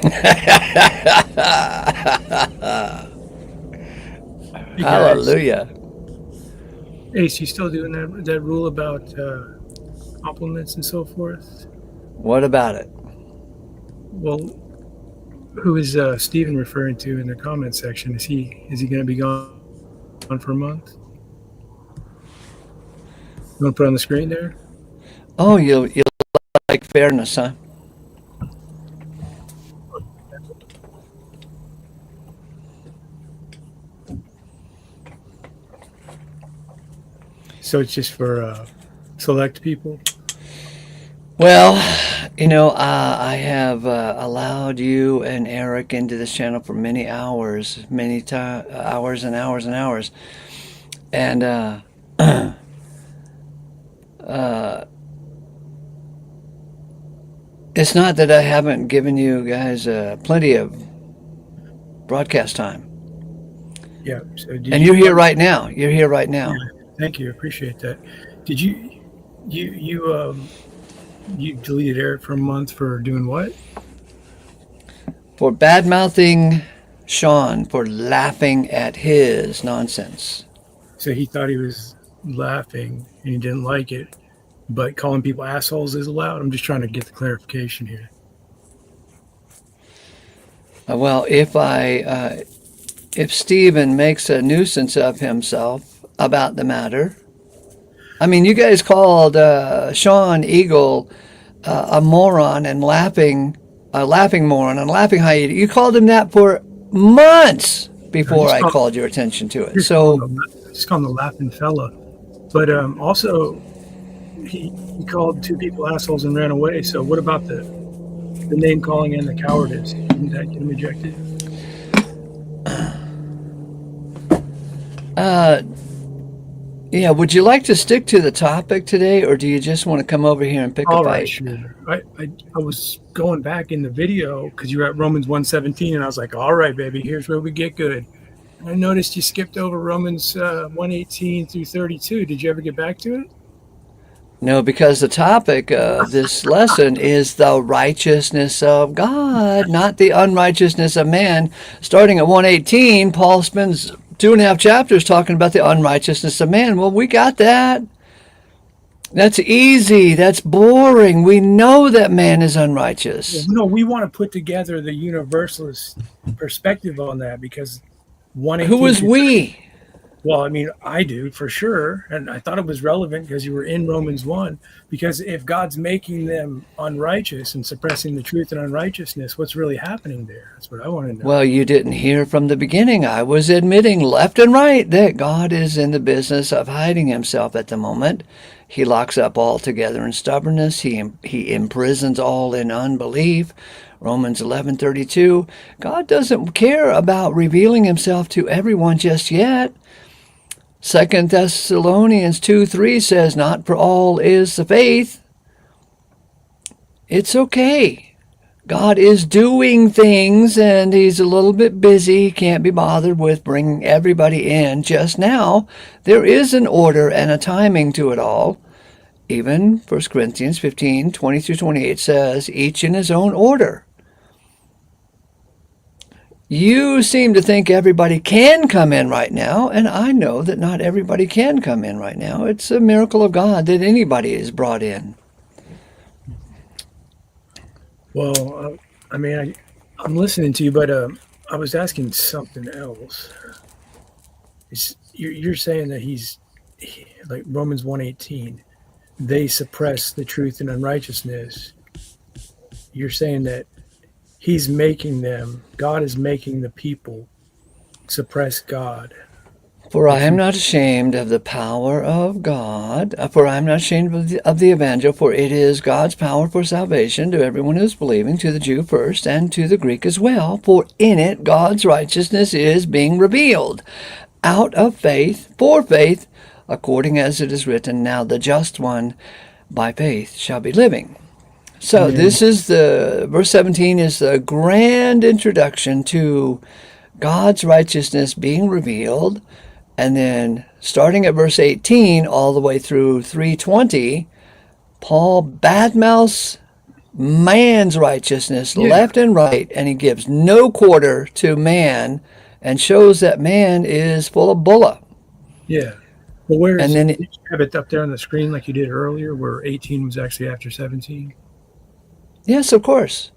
Hey guys, Hallelujah. Ace, you still doing that rule about compliments and so forth? What about it? Well, who is Stephen referring to in the comment section? Is he going to be gone for a month? You want to put on the screen there? Oh, you like fairness, huh? So it's just for select people. Well, I have allowed you and Eric into this channel for many hours, many hours and hours and hours, and it's not that I haven't given you guys plenty of broadcast time, Yeah. So did and you're you? here right now. You're here right Yeah. now. Thank you. Appreciate that. Did you deleted Eric for a month for doing what? For bad mouthing Sean for laughing at his nonsense. So he thought he was laughing and he didn't like it, but calling people assholes is allowed. I'm just trying to get the clarification here. Well, if Stephen makes a nuisance of himself about the matter, I mean, you guys called Sean Eagle a moron and a laughing moron and laughing hyena. You called him that for months I before I called your attention to it. So, just call him the laughing fella. But also, he called two people assholes and ran away. So what about the name calling and the cowardice? Didn't that get him ejected? uh, yeah, would you like to stick to the topic today, or do you just want to come over here and pick a All right, fight? sure. I was going back in the video because you were at Romans 1:17, and I was like, all right, baby, here's where we get good. And I noticed you skipped over Romans 1:18 through 32. Did you ever get back to it? No, because the topic of this lesson is the righteousness of God, not the unrighteousness of man. Starting at 118, Paul spends 2.5 chapters talking about the unrighteousness of man. Well, we got that. That's easy. That's boring. We know that man is Well, unrighteous. no, we want to put together the universalist perspective on that because Who 118 is through we? Well, I mean, I do for sure. And I thought it was relevant because you were in Romans 1. Because if God's making them unrighteous and suppressing the truth and unrighteousness, what's really happening there? That's what I want to know. Well, you didn't hear from the beginning. I was admitting left and right that God is in the business of hiding himself at the moment. He locks up all together in stubbornness. He imprisons all in unbelief. Romans 11:32. God doesn't care about revealing himself to everyone just yet. 2 Thessalonians 2:3 says, not for all is the faith. It's okay. God is doing things and he's a little bit busy. He can't be bothered with bringing everybody in just now. There is an order and a timing to it all. Even 1 Corinthians 15:20 through 28 says, each in his own order. You seem to think everybody can come in right now, and I know that not everybody can come in right now. It's a miracle of God that anybody is brought in. Well, I mean, I'm listening to you, but I was asking something else. You're saying that like Romans 1:18, they suppress the truth and unrighteousness. You're saying that God is making the people suppress God. For I If am you, not ashamed of the power of God, for I am not ashamed of the evangel, for it is God's power for salvation to everyone who is believing, to the Jew first, and to the Greek as well. For in it God's righteousness is being revealed, out of faith, for faith, according as it is written, now the just one by faith shall be living. and So then this is the verse 17 is the grand introduction to God's righteousness being revealed, and then starting at verse 18 all the way through 320, Paul badmouths man's righteousness Yeah. left and right, and he gives no quarter to man and shows that man is full of bulla. Yeah. Well, where And is then it? Did you have it up there on the screen like you did earlier, where 18 was actually after 17? yes, of course.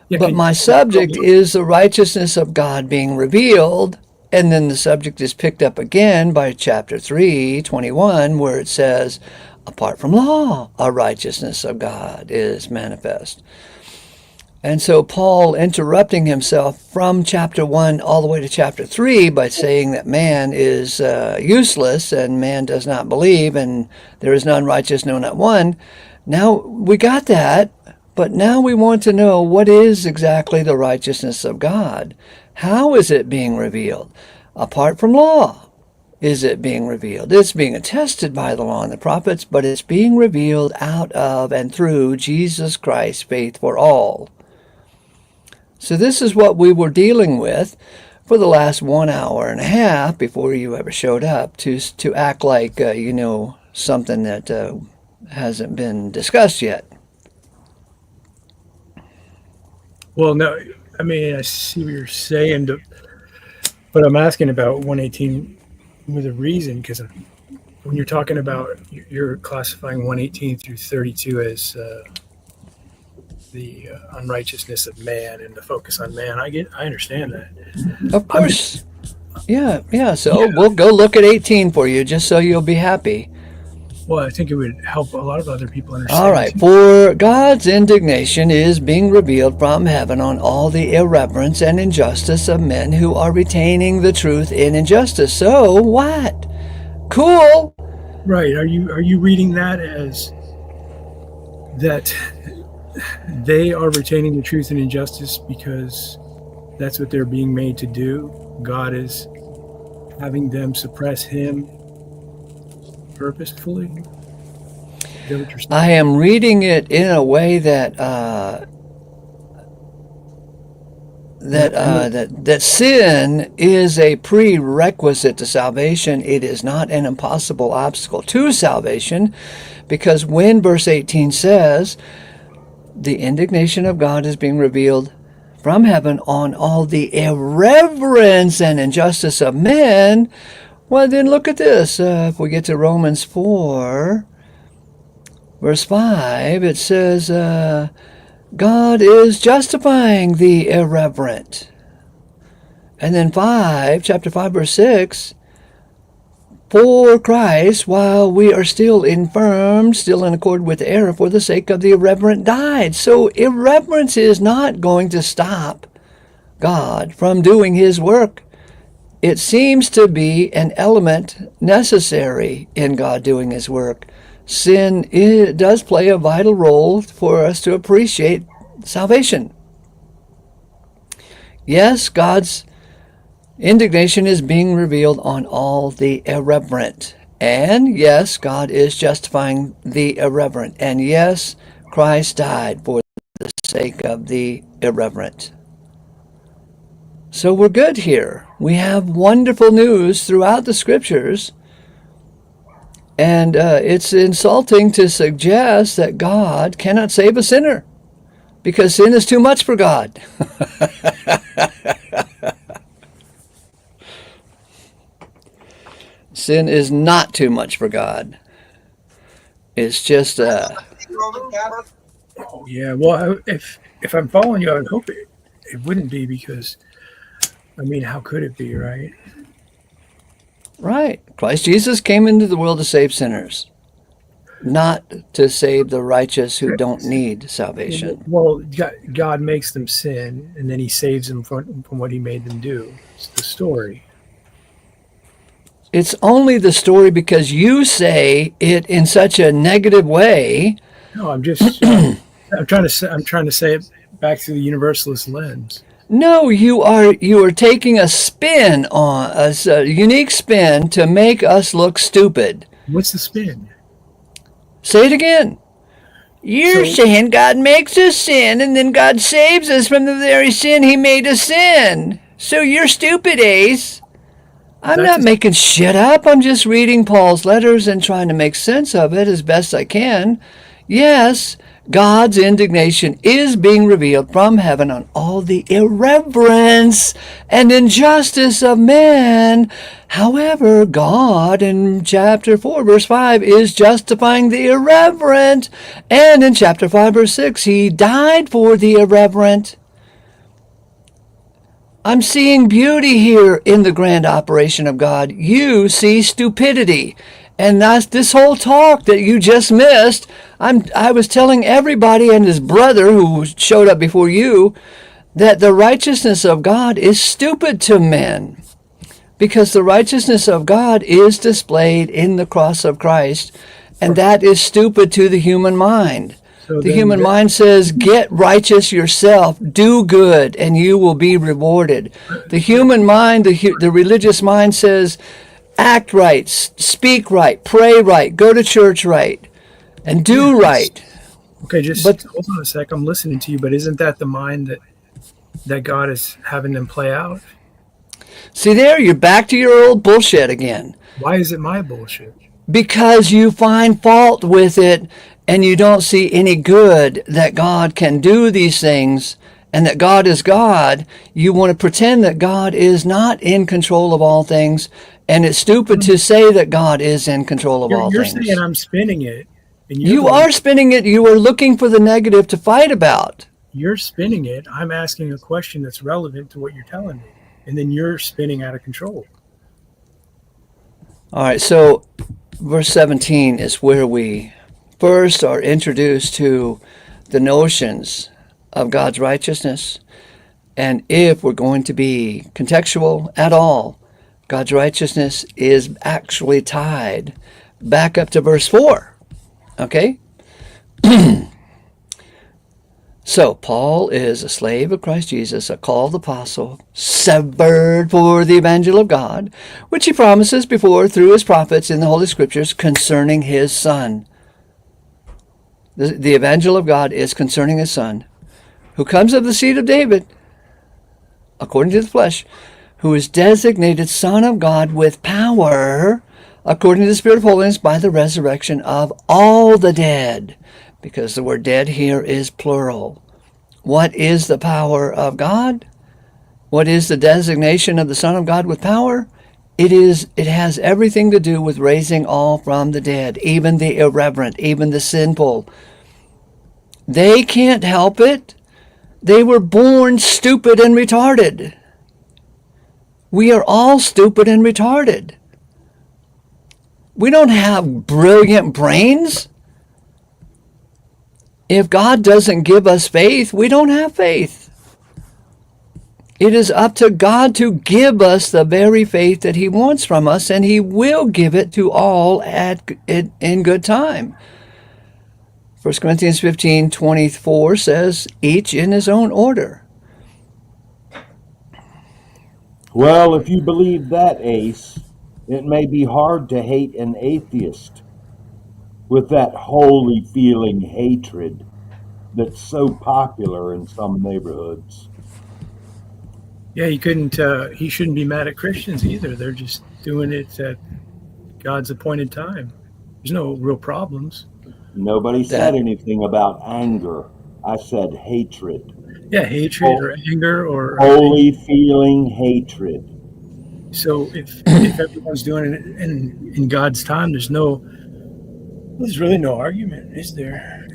Yeah. But my subject is the righteousness of God being revealed. And then the subject is picked up again by chapter 3:21, where it says, apart from law, a righteousness of God is manifest. And so Paul interrupting himself from chapter 1 all the way to chapter 3 by saying that man is useless and man does not believe and there is none righteous, no, not one. Now we got that, but now we want to know what is exactly the righteousness of God. How is it being revealed? Apart from law, is it being revealed? It's being attested by the law and the prophets, but it's being revealed out of and through Jesus Christ, faith for all. So this is what we were dealing with for the last 1 hour and a half before you ever showed up to act like you know something that hasn't been discussed yet. Well, no, I mean, I see what you're saying, but I'm asking about 118 with a reason, because when you're talking about, you're classifying 118 through 32 as the unrighteousness of man and the focus on man. I understand that. Of course. Yeah. So we'll go look at 18 for you just so you'll be happy. Well, I think it would help a lot of other people understand. All right. For God's indignation is being revealed from heaven on all the irreverence and injustice of men who are retaining the truth in injustice. So what? Cool. Right. Are you reading that as that they are retaining the truth and injustice because that's what they're being made to do? God is having them suppress him purposefully? Is that what you're saying? I am reading it in a way that that sin is a prerequisite to salvation. It is not an impossible obstacle to salvation, because when verse 18 says, the indignation of God is being revealed from heaven on all the irreverence and injustice of men, well, then look at this. If we get to Romans 4, verse 5, it says, God is justifying the irreverent. And then chapter 5, verse 6, for Christ, while we are still infirm, still in accord with error, for the sake of the irreverent died. So irreverence is not going to stop God from doing his work. It seems to be an element necessary in God doing his work. Sin does play a vital role for us to appreciate salvation. Yes, God's indignation is being revealed on all the irreverent. And yes, God is justifying the irreverent. And yes, Christ died for the sake of the irreverent. So we're good here. We have wonderful news throughout the scriptures. And it's insulting to suggest that God cannot save a sinner, because sin is too much for God. Sin is not too much for God. It's just Oh yeah. Well, if I'm following you, I would hope it wouldn't be, because I mean, how could it be, right? right. Christ Jesus came into the world to save sinners, not to save the righteous who don't need salvation. Well, God makes them sin, and then he saves them from what he made them do. It's the story. It's only the story because you say it in such a negative way. No, I'm just I'm trying to say it back through the universalist lens. No, you are taking a spin on us, a unique spin to make us look stupid. What's the spin? Say it again. You're saying God makes us sin, and then God saves us from the very sin he made us sin. So you're stupid, Ace. I'm not making shit up. I'm just reading Paul's letters and trying to make sense of it as best I can. Yes, God's indignation is being revealed from heaven on all the irreverence and injustice of men. However, God in chapter 4, verse 5 is justifying the irreverent. And in chapter 5, verse 6, he died for the irreverent. I'm seeing beauty here in the grand operation of God. You see stupidity. And that's this whole talk that you just missed. I was telling everybody and his brother who showed up before you that the righteousness of God is stupid to men, because the righteousness of God is displayed in the cross of Christ, and that is stupid to the human mind. So The human mind says, get righteous yourself, do good, and you will be rewarded. The human mind, the religious mind says, act right, speak right, pray right, go to church right, and do right. Okay, just But hold on a sec. I'm listening to you, but isn't that the mind that God is having them play out? see there, you're back to your old bullshit again. Why is it my bullshit? Because you find fault with it and you don't see any good that God can do these things and that God is God. You want to pretend that God is not in control of all things, and it's stupid to say that God is in control of all You're things. saying I'm spinning it, and You are spinning it. You are looking for the negative to fight about. You're spinning it. I'm asking a question that's relevant to what you're telling me, and then you're spinning out of control. All right, so verse 17 is where we first are introduced to the notions of God's righteousness. And if we're going to be contextual at all, God's righteousness is actually tied back up to verse 4. Okay? So, Paul is a slave of Christ Jesus, a called apostle, severed for the evangel of God, which he promises before through his prophets in the Holy Scriptures concerning his Son. The evangel of God is concerning his Son, who comes of the seed of David, according to the flesh, who is designated Son of God with power, according to the Spirit of holiness, by the resurrection of all the dead. Because the word dead here is plural. What is the power of God? What is the designation of the Son of God with power? It has everything to do with raising all from the dead, even the irreverent, even the sinful. They can't help it. They were born stupid and retarded. We are all stupid and retarded. We don't have brilliant brains. If God doesn't give us faith, we don't have faith. It is up to God to give us the very faith that he wants from us, and he will give it to all in good time. 1 Corinthians 15:24 says, each in his own order. Well, if you believe that, Ace, it may be hard to hate an atheist with that holy feeling hatred that's so popular in some neighborhoods. Yeah, he shouldn't be mad at Christians either. They're just doing it at God's appointed time. There's no real problems. Nobody said anything about anger. I said hatred. Yeah, hatred or anger or holy feeling hatred. So if everyone's doing it in God's time, there's really no argument, is there?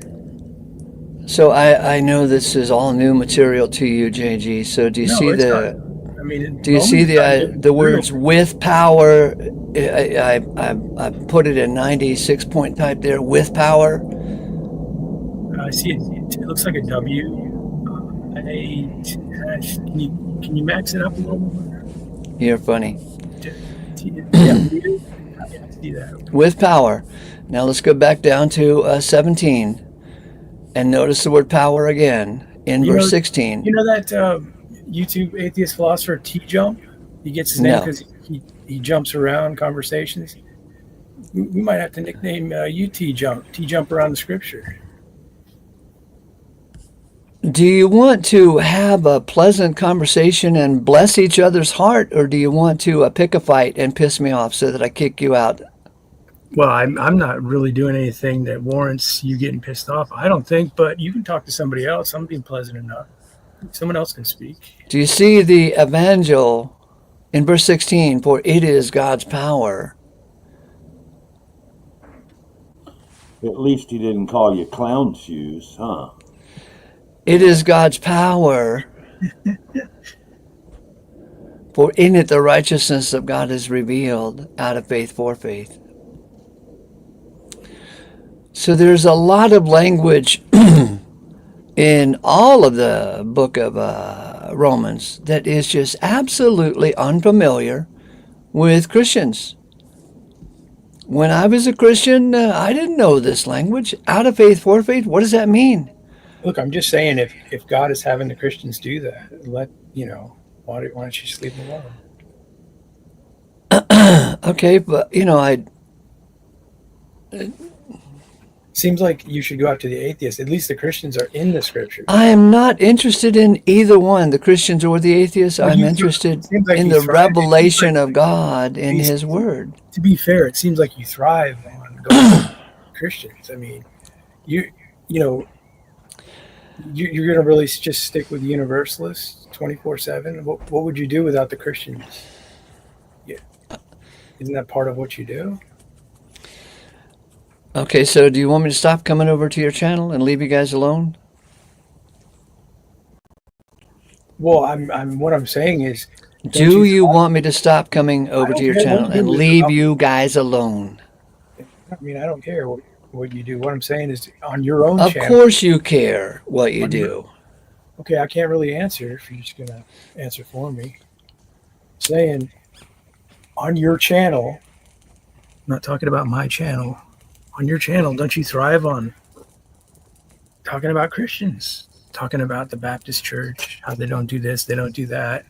So I know this is all new material to you, JG. So do you see the? Not. I mean, do you see the words with power? I put it in 96-point type there. With power. I see it. It looks like a W. Can you max it up a little more? You're funny. Yeah, I see that. With power. Now let's go back down to 17. And notice the word power again in verse 16. You know that YouTube atheist philosopher T-Jump? He gets his name because he jumps around conversations. We might have to nickname you T-Jump. T-Jump around the scripture. Do you want to have a pleasant conversation and bless each other's heart, or do you want to pick a fight and piss me off so that I kick you out? Well, I'm not really doing anything that warrants you getting pissed off. I don't think, but you can talk to somebody else. I'm being pleasant enough. Someone else can speak. Do you see the evangel in verse 16? For it is God's power. At least he didn't call you clown shoes, huh? It is God's power. For in it the righteousness of God is revealed out of faith for faith. So there's a lot of language in all of the book of Romans that is just absolutely unfamiliar with Christians. When I was a Christian, I didn't know this language. Out of faith for faith, what does that mean? Look, I'm just saying, if God is having the Christians do that, why don't you just leave them alone? Okay, but Seems like you should go after the atheists. At least the Christians are in the scripture. I am not interested in either one, the Christians or the atheists. I'm interested in the revelation of God in His Word. To be fair, it seems like you thrive on going to Christians. I mean, you're going to really just stick with Universalists 24/7. What would you do without the Christians? Yeah, isn't that part of what you do? Okay, so do you want me to stop coming over to your channel and leave you guys alone? Well, what I'm saying is, do you want me to stop coming over to your channel and leave you guys alone? I mean, I don't care what you do. What I'm saying is, on your own channel. Of course you care what you do. Okay, I can't really answer if you're just going to answer for me. Saying, on your channel, I'm not talking about my channel, on your channel, don't you thrive on talking about Christians, talking about the Baptist Church, how they don't do this, they don't do that?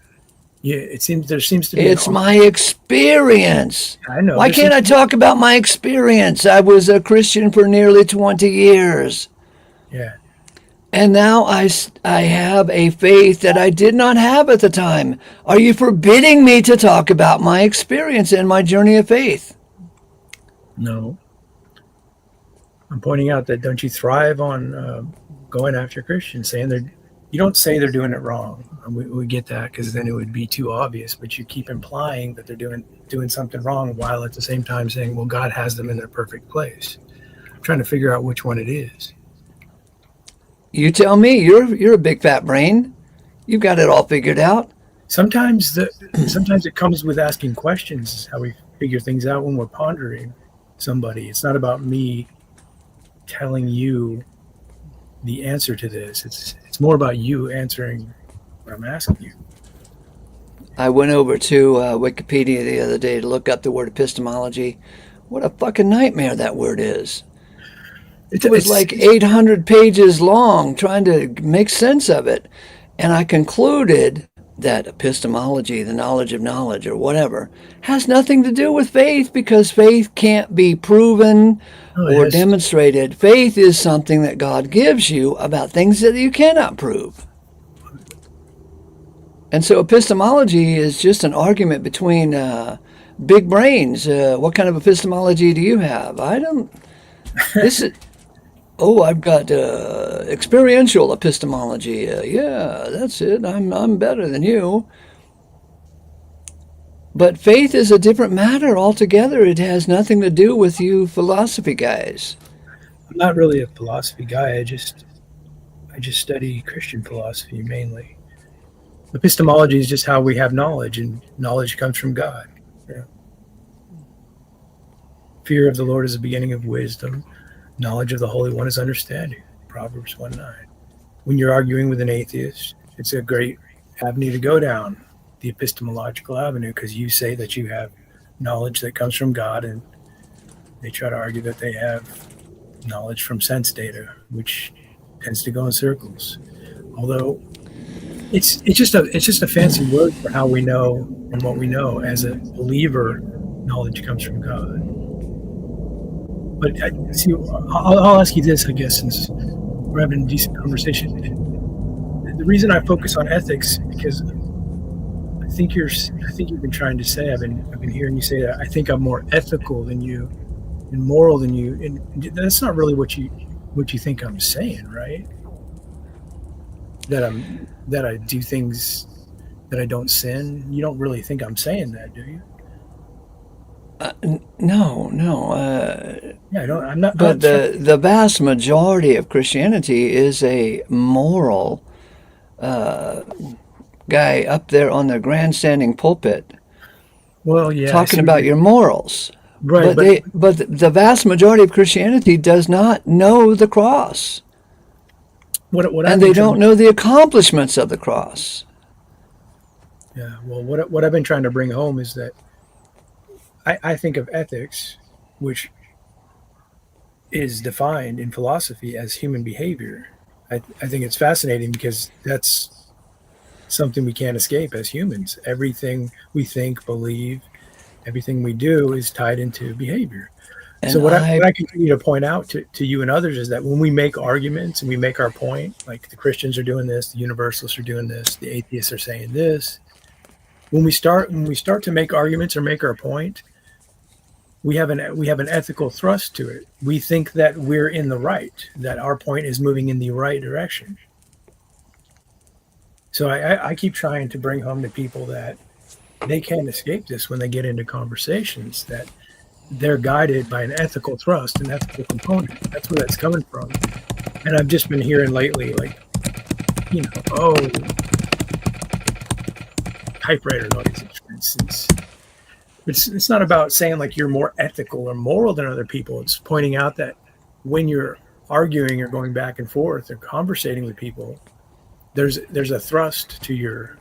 Yeah, there seems to be. It's my experience. I know. Why can't I talk about my experience? I was a Christian for nearly 20 years. Yeah. And now I have a faith that I did not have at the time. Are you forbidding me to talk about my experience and my journey of faith? No. I'm pointing out that don't you thrive on going after Christians, saying you don't say they're doing it wrong. We get that, because then it would be too obvious, but you keep implying that they're doing something wrong while at the same time saying, well, God has them in their perfect place. I'm trying to figure out which one it is. You tell me. You're a big fat brain. You've got it all figured out. Sometimes it comes with asking questions, is how we figure things out when we're pondering somebody. It's not about me telling you the answer to this. It's more about you answering what I'm asking you. I went over to Wikipedia the other day to look up the word epistemology. What a fucking nightmare that word is. It was like 800 pages long trying to make sense of it. And I concluded that epistemology, the knowledge of knowledge or whatever, has nothing to do with faith, because faith can't be proven or demonstrated. Faith is something that God gives you about things that you cannot prove. And so epistemology is just an argument between big brains. What kind of epistemology do you have? I don't. This is. Oh, I've got experiential epistemology. Yeah, that's it. I'm better than you. But faith is a different matter altogether. It has nothing to do with you philosophy guys. I'm not really a philosophy guy. I just study Christian philosophy mainly. Epistemology is just how we have knowledge, and knowledge comes from God. Yeah. Fear of the Lord is the beginning of wisdom. Knowledge of the Holy One is understanding. Proverbs 1:9. When you're arguing with an atheist, it's a great avenue to go down, the epistemological avenue, because you say that you have knowledge that comes from God, and they try to argue that they have knowledge from sense data, which tends to go in circles. Although it's just a fancy word for how we know and what we know. As a believer, knowledge comes from God. But see, I'll ask you this, I guess, since we're having a decent conversation. The reason I focus on ethics, because I think you've been trying to say, I've been hearing you say that I think I'm more ethical than you. and moral than you, and that's not really what you think I'm saying, right? That I do things, that I don't sin. You don't really think I'm saying that, do you? No. Yeah, I don't. I'm not. But the vast majority of Christianity is a moral guy up there on the grandstanding pulpit Well, yeah, talking about your morals. right, But the vast majority of Christianity does not know the cross, what and they don't know the accomplishments of the cross. Yeah. Well, what I've been trying to bring home is that I think of ethics, which is defined in philosophy as human behavior. I think it's fascinating because that's something we can't escape as humans. Everything we think, believe, everything we do is tied into behavior. So And what I I continue to point out to you and others is that when we make arguments and we make our point, like the Christians are doing this, the universalists are doing this, the atheists are saying this, when we start to make arguments or make our point, we have an ethical thrust to it. We think that we're in the right, that our point is moving in the right direction. So I keep trying to bring home to people that they can't escape this when they get into conversations, that they're guided by an ethical thrust, an ethical component. That's where that's coming from. And I've just been hearing lately, like, oh, typewriter noises, for instance. It's not about saying like you're more ethical or moral than other people. It's pointing out that when you're arguing or going back and forth or conversating with people, there's a thrust to your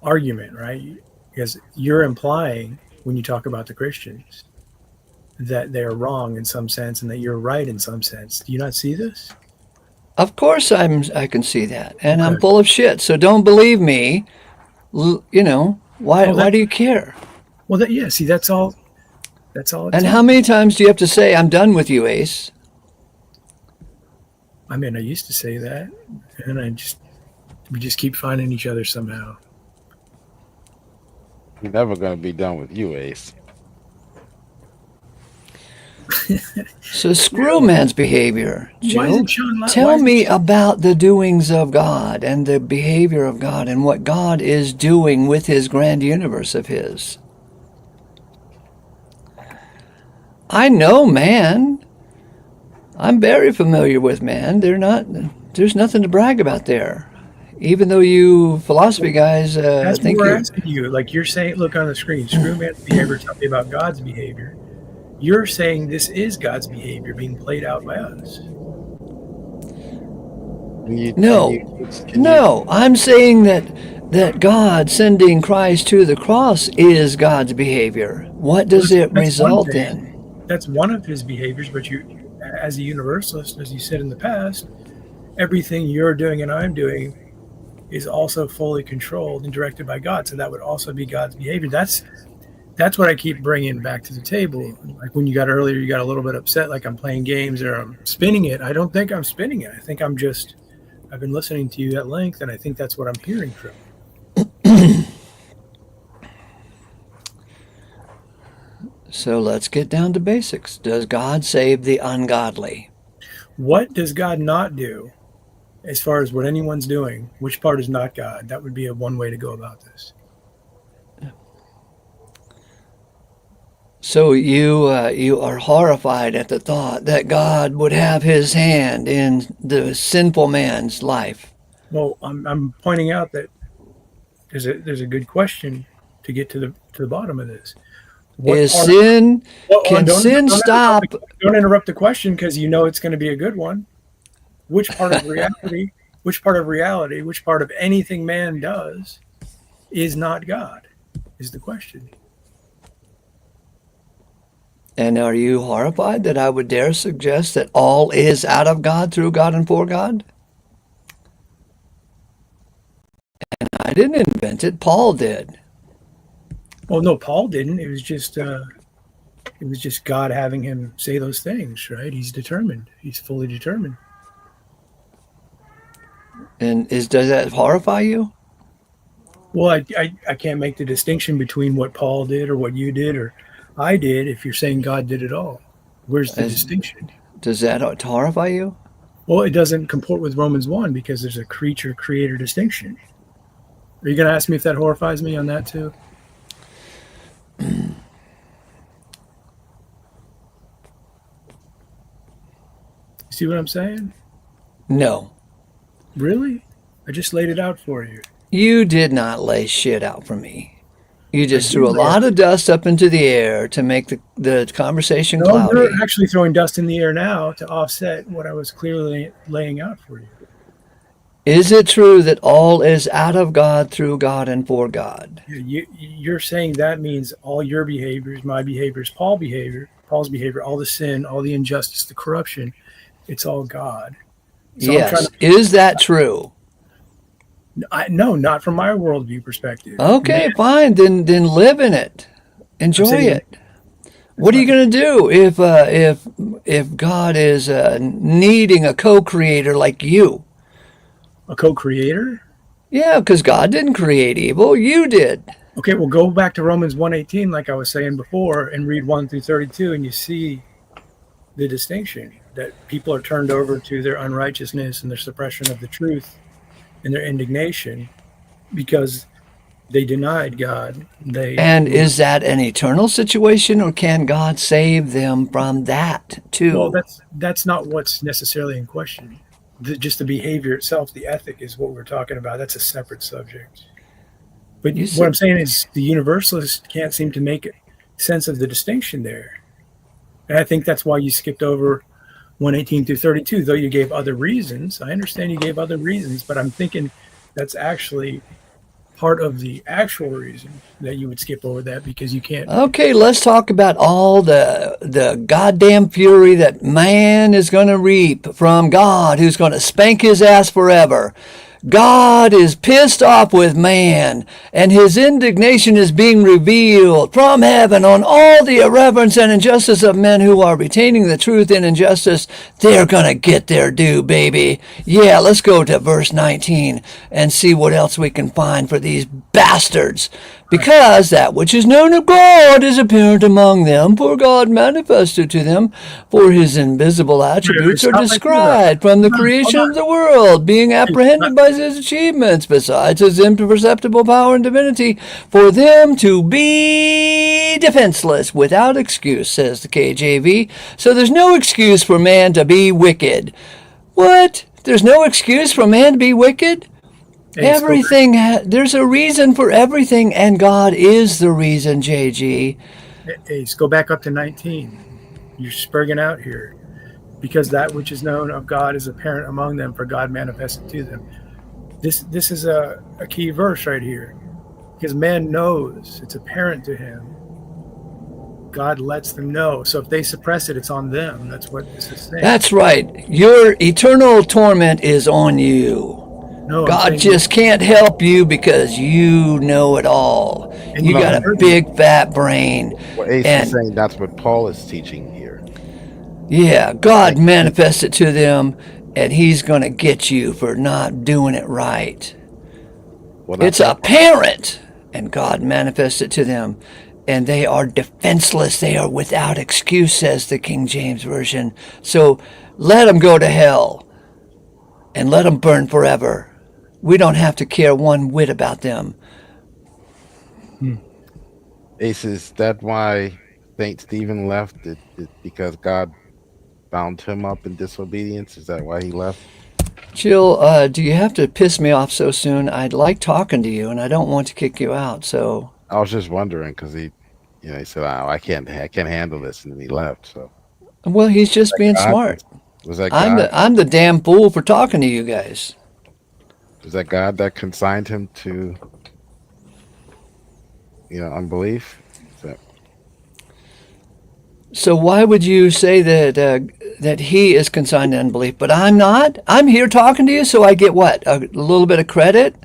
argument, right? Because you're implying, when you talk about the Christians, that they're wrong in some sense and that you're right in some sense. Do you not see this? Of course I can see that, and I'm Okay. full of shit. So don't believe me. Why do you care? Well, yeah. See, that's all. That's all. And how many times do you have to say I'm done with you, Ace? I mean, I used to say that, and we just keep finding each other somehow. You're never going to be done with you, Ace. So screw man's behavior, Why Joe. isn't Sean? Tell me about the doings of God and the behavior of God and what God is doing with his grand universe of his. I know man. I'm very familiar with man. There's nothing to brag about there. Even though you philosophy guys That's what think we're you're... asking you. Like you're saying, look on the screen, screw man's behavior, tell me about God's behavior. You're saying this is God's behavior being played out by us. No, I'm saying that God sending Christ to the cross is God's behavior. What does it result in? That's one of his behaviors, but you, as a universalist, as you said in the past, everything you're doing and I'm doing is also fully controlled and directed by God. So that would also be God's behavior. That's what I keep bringing back to the table. Like when you got earlier, you got a little bit upset, like I'm playing games or I'm spinning it. I don't think I'm spinning it. I think I've been listening to you at length, and I think that's what I'm hearing from you. So let's get down to basics. Does God save the ungodly? What does God not do as far as what anyone's doing? Which part is not God? That would be one way to go about this. So you are horrified at the thought that God would have his hand in the sinful man's life. Well, I'm pointing out that there's a good question to get to the bottom of this. Can sin stop? Don't interrupt the question, because you know it's going to be a good one. Which part of reality, which part of anything man does is not God, is the question. And are you horrified that I would dare suggest that all is out of God, through God, and for God? And I didn't invent it. Paul did. Well, no, Paul didn't. It was just God having him say those things, right? He's determined. He's fully determined. And does that horrify you? Well, I can't make the distinction between what Paul did or what you did, or I did if you're saying God did it all. Where's the As- distinction? Does that horrify you? Well, it doesn't comport with Romans 1 because there's a creature creator distinction. Are you going to ask me if that horrifies me on that too? See what I'm saying? No. Really? I just laid it out for you. You did not lay shit out for me. You just I threw a did lay lot of dust up into the air to make the conversation No, cloudy. you're actually throwing dust in the air now to offset what I was clearly laying out for you. Is it true that all is out of God, through God, and for God? You're saying that means all your behaviors, my behaviors, Paul's behavior, all the sin, all the injustice, the corruption, it's all God. So Yes. Is that true? No, not from my worldview perspective. Okay, fine. Then live in it. Enjoy saying- it. What are you going to do if God is needing a co-creator like you? A co-creator? Yeah, because God didn't create evil. You did. Okay, well, go back to Romans 1:18, like I was saying before, and read 1 through 32, and you see the distinction that people are turned over to their unrighteousness and their suppression of the truth and their indignation because they denied God. And is that an eternal situation, or can God save them from that too? Well, that's not what's necessarily in question. Just the behavior itself, the ethic is what we're talking about. That's a separate subject. But You what said- I'm saying is the universalists can't seem to make sense of the distinction there. And I think that's why you skipped over 118 through 32, though you gave other reasons. I understand you gave other reasons, but I'm thinking that's actually part of the actual reason that you would skip over that because you can't. Okay, let's talk about all the goddamn fury that man is going to reap from God, who's going to spank his ass forever. God is pissed off with man, and his indignation is being revealed from heaven on all the irreverence and injustice of men who are retaining the truth in injustice. They're going to get their due, baby. Yeah, let's go to verse 19 and see what else we can find for these bastards. Because that which is known of God is apparent among them, for God manifested to them, for his invisible attributes are Stop right there. described from the creation of the world, being apprehended by his achievements, besides his imperceptible power and divinity, for them to be defenseless without excuse, says the KJV. So there's no excuse for man to be wicked. What? There's no excuse for man to be wicked? Everything, there's a reason for everything, and God is the reason, JG. Ace, go back up to 19. You're spurging out here. Because that which is known of God is apparent among them, for God manifested to them. This is a key verse right here. Because man knows, it's apparent to him. God lets them know. So if they suppress it, it's on them. That's what this is saying. That's right. Your eternal torment is on you. No, I'm God saying- just can't help you because you know it all. And You you got a heard big fat brain. Well, Ace And- is saying that's what Paul is teaching here. Yeah, God manifested to them, and he's going to get you for not doing it right. Well, It's apparent, and God manifested to them, and they are defenseless. They are without excuse, says the King James Version. So let them go to hell, and let them burn forever. We don't have to care one whit about them. Ace, is that why Saint Stephen left? It because God bound him up in disobedience? Is that why he left? Jill, do you have to piss me off so soon? I'd like talking to you, and I don't want to kick you out. So, I was just wondering because he said, "Oh, I can't handle this," and then he left. So well, he's just being God? smart. was that God? I'm the damn fool for talking to you guys. Was that God that consigned him to, unbelief? So why would you say that he is consigned to unbelief, but I'm not? I'm here talking to you, so I get what? A little bit of credit?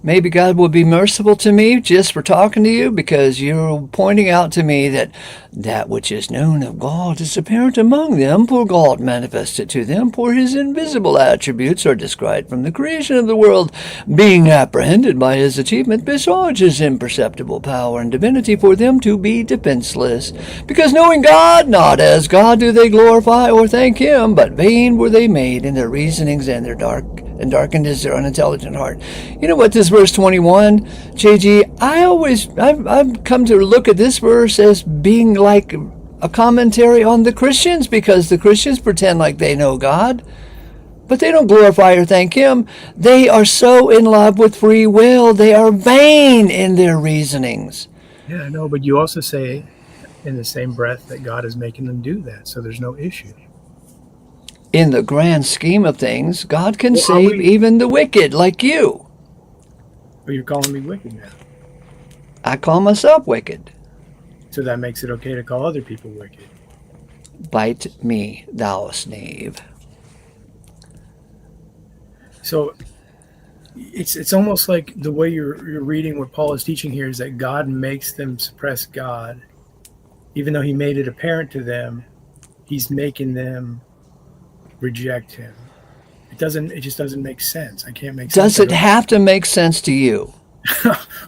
Maybe God will be merciful to me just for talking to you, because you're pointing out to me that that which is known of God is apparent among them, for God manifested to them, for his invisible attributes are described from the creation of the world, being apprehended by his achievement, besides his imperceptible power and divinity for them to be defenseless. Because knowing God not as God do they glorify or thank him, but vain were they made in their reasonings, and darkened is their unintelligent heart. You know what this verse 21, JG, I've come to look at this verse as being like a commentary on the Christians, because the Christians pretend like they know God, but they don't glorify or thank him. They are so in love with free will, they are vain in their reasonings. Yeah, I know, but you also say in the same breath that God is making them do that, so there's no issue. In the grand scheme of things, God can save even the wicked like you. But you're calling me wicked now. I call myself wicked. So that makes it okay to call other people wicked. Bite me, thou knave. So it's almost like the way you're reading what Paul is teaching here is that God makes them suppress God. Even though he made it apparent to them, he's making them reject him. It just doesn't make sense. I can't make sense. Does it have to make sense to you?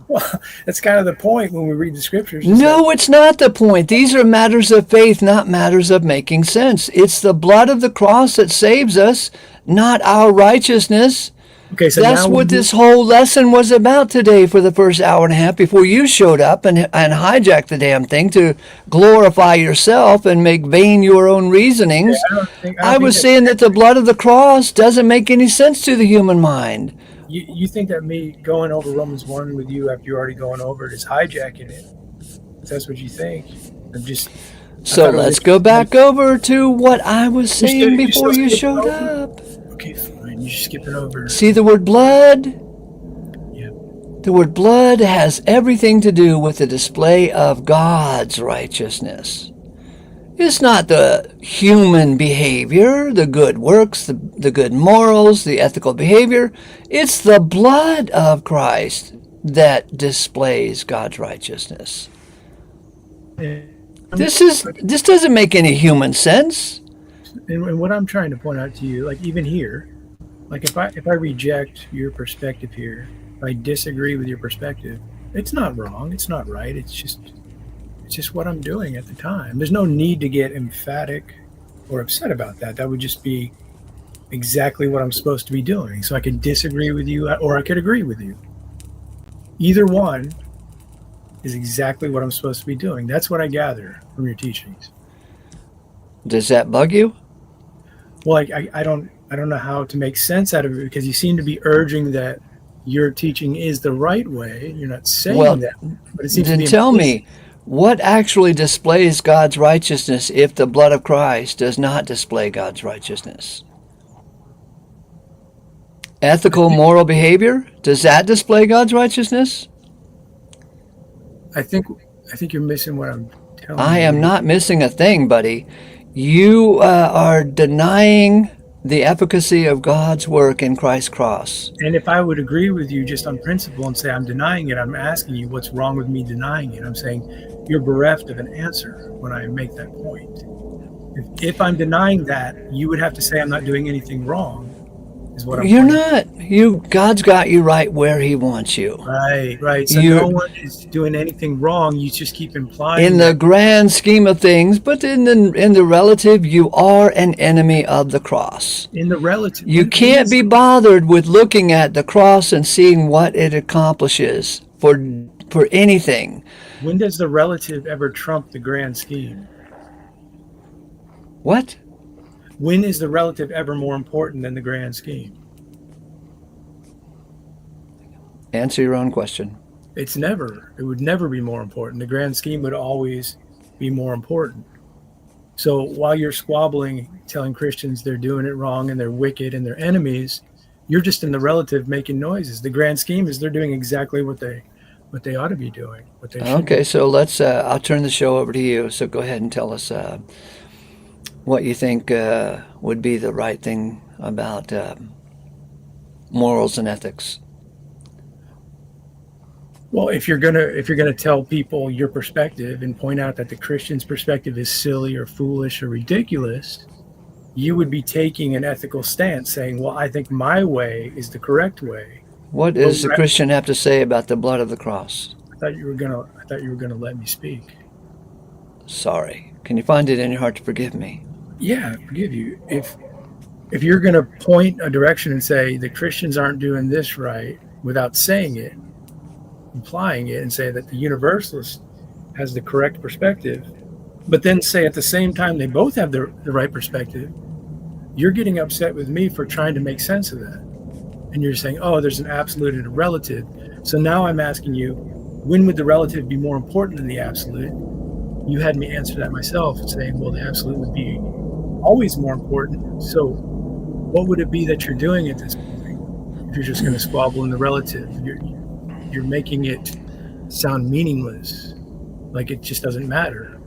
Well, that's kind of the point when we read the scriptures. No, it's not the point. These are matters of faith, not matters of making sense. It's the blood of the cross that saves us, not our righteousness. Okay, so that's what this whole lesson was about today for the first hour and a half before you showed up and hijacked the damn thing to glorify yourself and make vain your own reasonings. I was saying that the blood of the cross doesn't make any sense to the human mind. You think that me going over Romans 1 with you after you're already going over it is hijacking it? If that's what you think. So let's go back over to what I was saying before you showed up. Okay, fine. You're skipping over. See the word blood? Yeah. The word blood has everything to do with the display of God's righteousness. It's not the human behavior, the good works, the good morals, the ethical behavior. It's the blood of Christ that displays God's righteousness. This doesn't make any human sense. And what I'm trying to point out to you, like even here, like if I reject your perspective here, if I disagree with your perspective, it's not wrong, it's not right, it's just what I'm doing at the time. There's no need to get emphatic or upset about that. That would just be exactly what I'm supposed to be doing. So I could disagree with you or I could agree with you. Either one is exactly what I'm supposed to be doing. That's what I gather from your teachings. Does that bug you? Well, I don't know how to make sense out of it, because you seem to be urging that your teaching is the right way. You're not saying that. But it seems then to be tell me, what actually displays God's righteousness if the blood of Christ does not display God's righteousness? Ethical, moral behavior, does that display God's righteousness? I think you're missing what I'm telling you. I am not missing a thing, buddy. You are denying the efficacy of God's work in Christ's cross. And if I would agree with you just on principle and say I'm denying it, I'm asking you what's wrong with me denying it. I'm saying you're bereft of an answer when I make that point. If I'm denying that, you would have to say I'm not doing anything wrong. Is what I'm You're pointing. not. God's got you right where he wants you. Right. So no one is doing anything wrong. You just keep implying. In the grand scheme of things, but in the relative, you are an enemy of the cross. In the relative. You can't be bothered with looking at the cross and seeing what it accomplishes for anything. When does the relative ever trump the grand scheme? What? When is the relative ever more important than the grand scheme? Answer your own question. It would never be more important. The grand scheme would always be more important. So while you're squabbling, telling Christians they're doing it wrong and they're wicked and they're enemies, you're just in the relative making noises. The grand scheme is they're doing exactly what they ought to be doing. What they should Okay, do. so let's. I'll turn the show over to you. So go ahead and tell us what you think would be the right thing about morals and ethics. Well, if you're gonna tell people your perspective and point out that the Christian's perspective is silly or foolish or ridiculous, you would be taking an ethical stance, saying, "Well, I think my way is the correct way." What does the Christian have to say about the blood of the cross? I thought you were gonna let me speak. Sorry. Can you find it in your heart to forgive me? Yeah, I forgive you. If you're gonna point a direction and say the Christians aren't doing this right without saying it, implying it, and say that the universalist has the correct perspective, but then say at the same time they both have the right perspective, you're getting upset with me for trying to make sense of that. And you're saying, oh, there's an absolute and a relative. So now I'm asking you, when would the relative be more important than the absolute? You had me answer that myself, saying, well, the absolute would be always more important. So what would it be that you're doing at this point if you're just going to squabble in the relative? You're making it sound meaningless, like it just doesn't matter,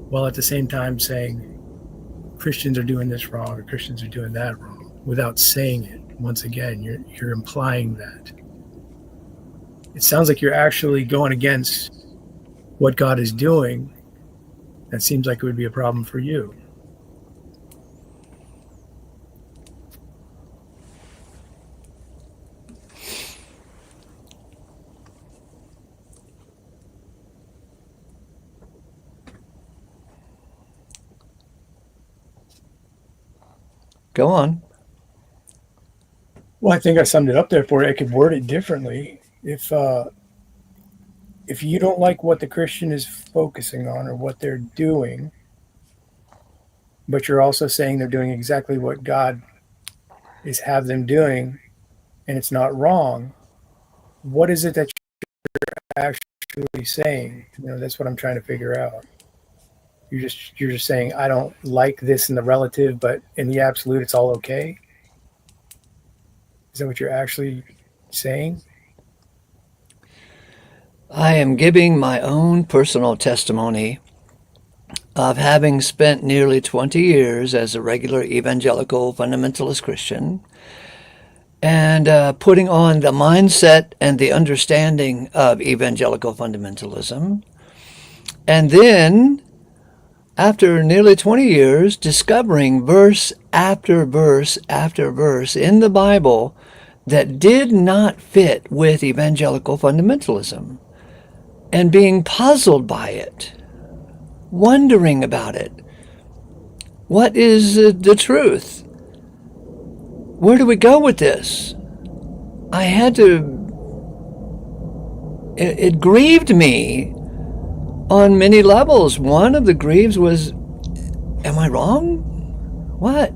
while at the same time saying Christians are doing this wrong or Christians are doing that wrong without saying it. Once again, you're implying that. It sounds like you're actually going against what God is doing. That seems like it would be a problem for you. Go on. Well, I think I summed it up there for you. I could word it differently. If you don't like what the Christian is focusing on or what they're doing, but you're also saying they're doing exactly what God is have them doing, and it's not wrong, what is it that you're actually saying? That's what I'm trying to figure out. You're just saying, I don't like this in the relative, but in the absolute, it's all okay. Is that what you're actually saying? I am giving my own personal testimony of having spent nearly 20 years as a regular evangelical fundamentalist Christian and putting on the mindset and the understanding of evangelical fundamentalism. And then, after nearly 20 years, discovering verse after verse after verse in the Bible that did not fit with evangelical fundamentalism, and being puzzled by it, wondering about it. What is the truth? Where do we go with this? I had to, it grieved me on many levels. One of the grieves was, am I wrong? What?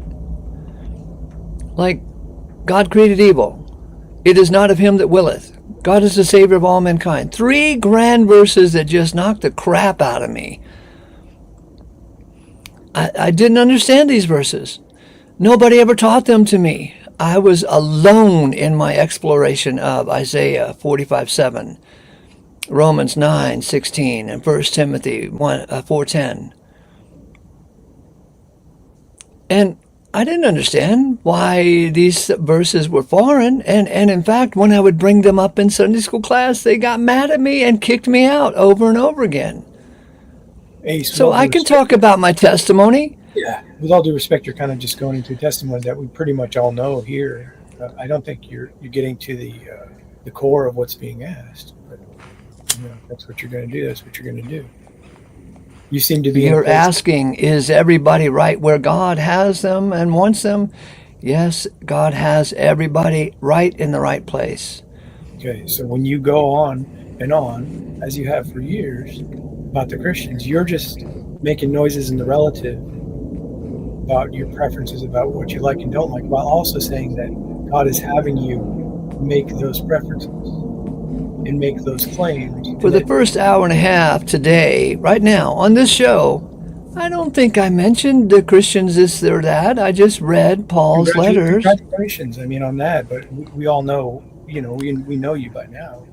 Like, God created evil. It is not of him that willeth. God is the Savior of all mankind. 3 grand verses that just knocked the crap out of me. I didn't understand these verses. Nobody ever taught them to me. I was alone in my exploration of Isaiah 45:7, Romans 9:16, and 1 Timothy 4:10. And I didn't understand why these verses were foreign. And in fact, when I would bring them up in Sunday school class, they got mad at me and kicked me out over and over again. So I can talk about my testimony. Yeah, with all due respect, you're kind of just going into a testimony that we pretty much all know here. I don't think you're getting to the core of what's being asked. But that's what you're going to do. That's what you're going to do. You seem to be. You're asking, is everybody right where God has them and wants them? Yes, God has everybody right in the right place. Okay, so when you go on and on, as you have for years, about the Christians, you're just making noises in the relative about your preferences, about what you like and don't like, while also saying that God is having you make those preferences and make those claims. For the first hour and a half today, right now, on this show, I don't think I mentioned the Christians this or that. I just read Paul's letters. Congratulations, on that, but we all know, we know you by now.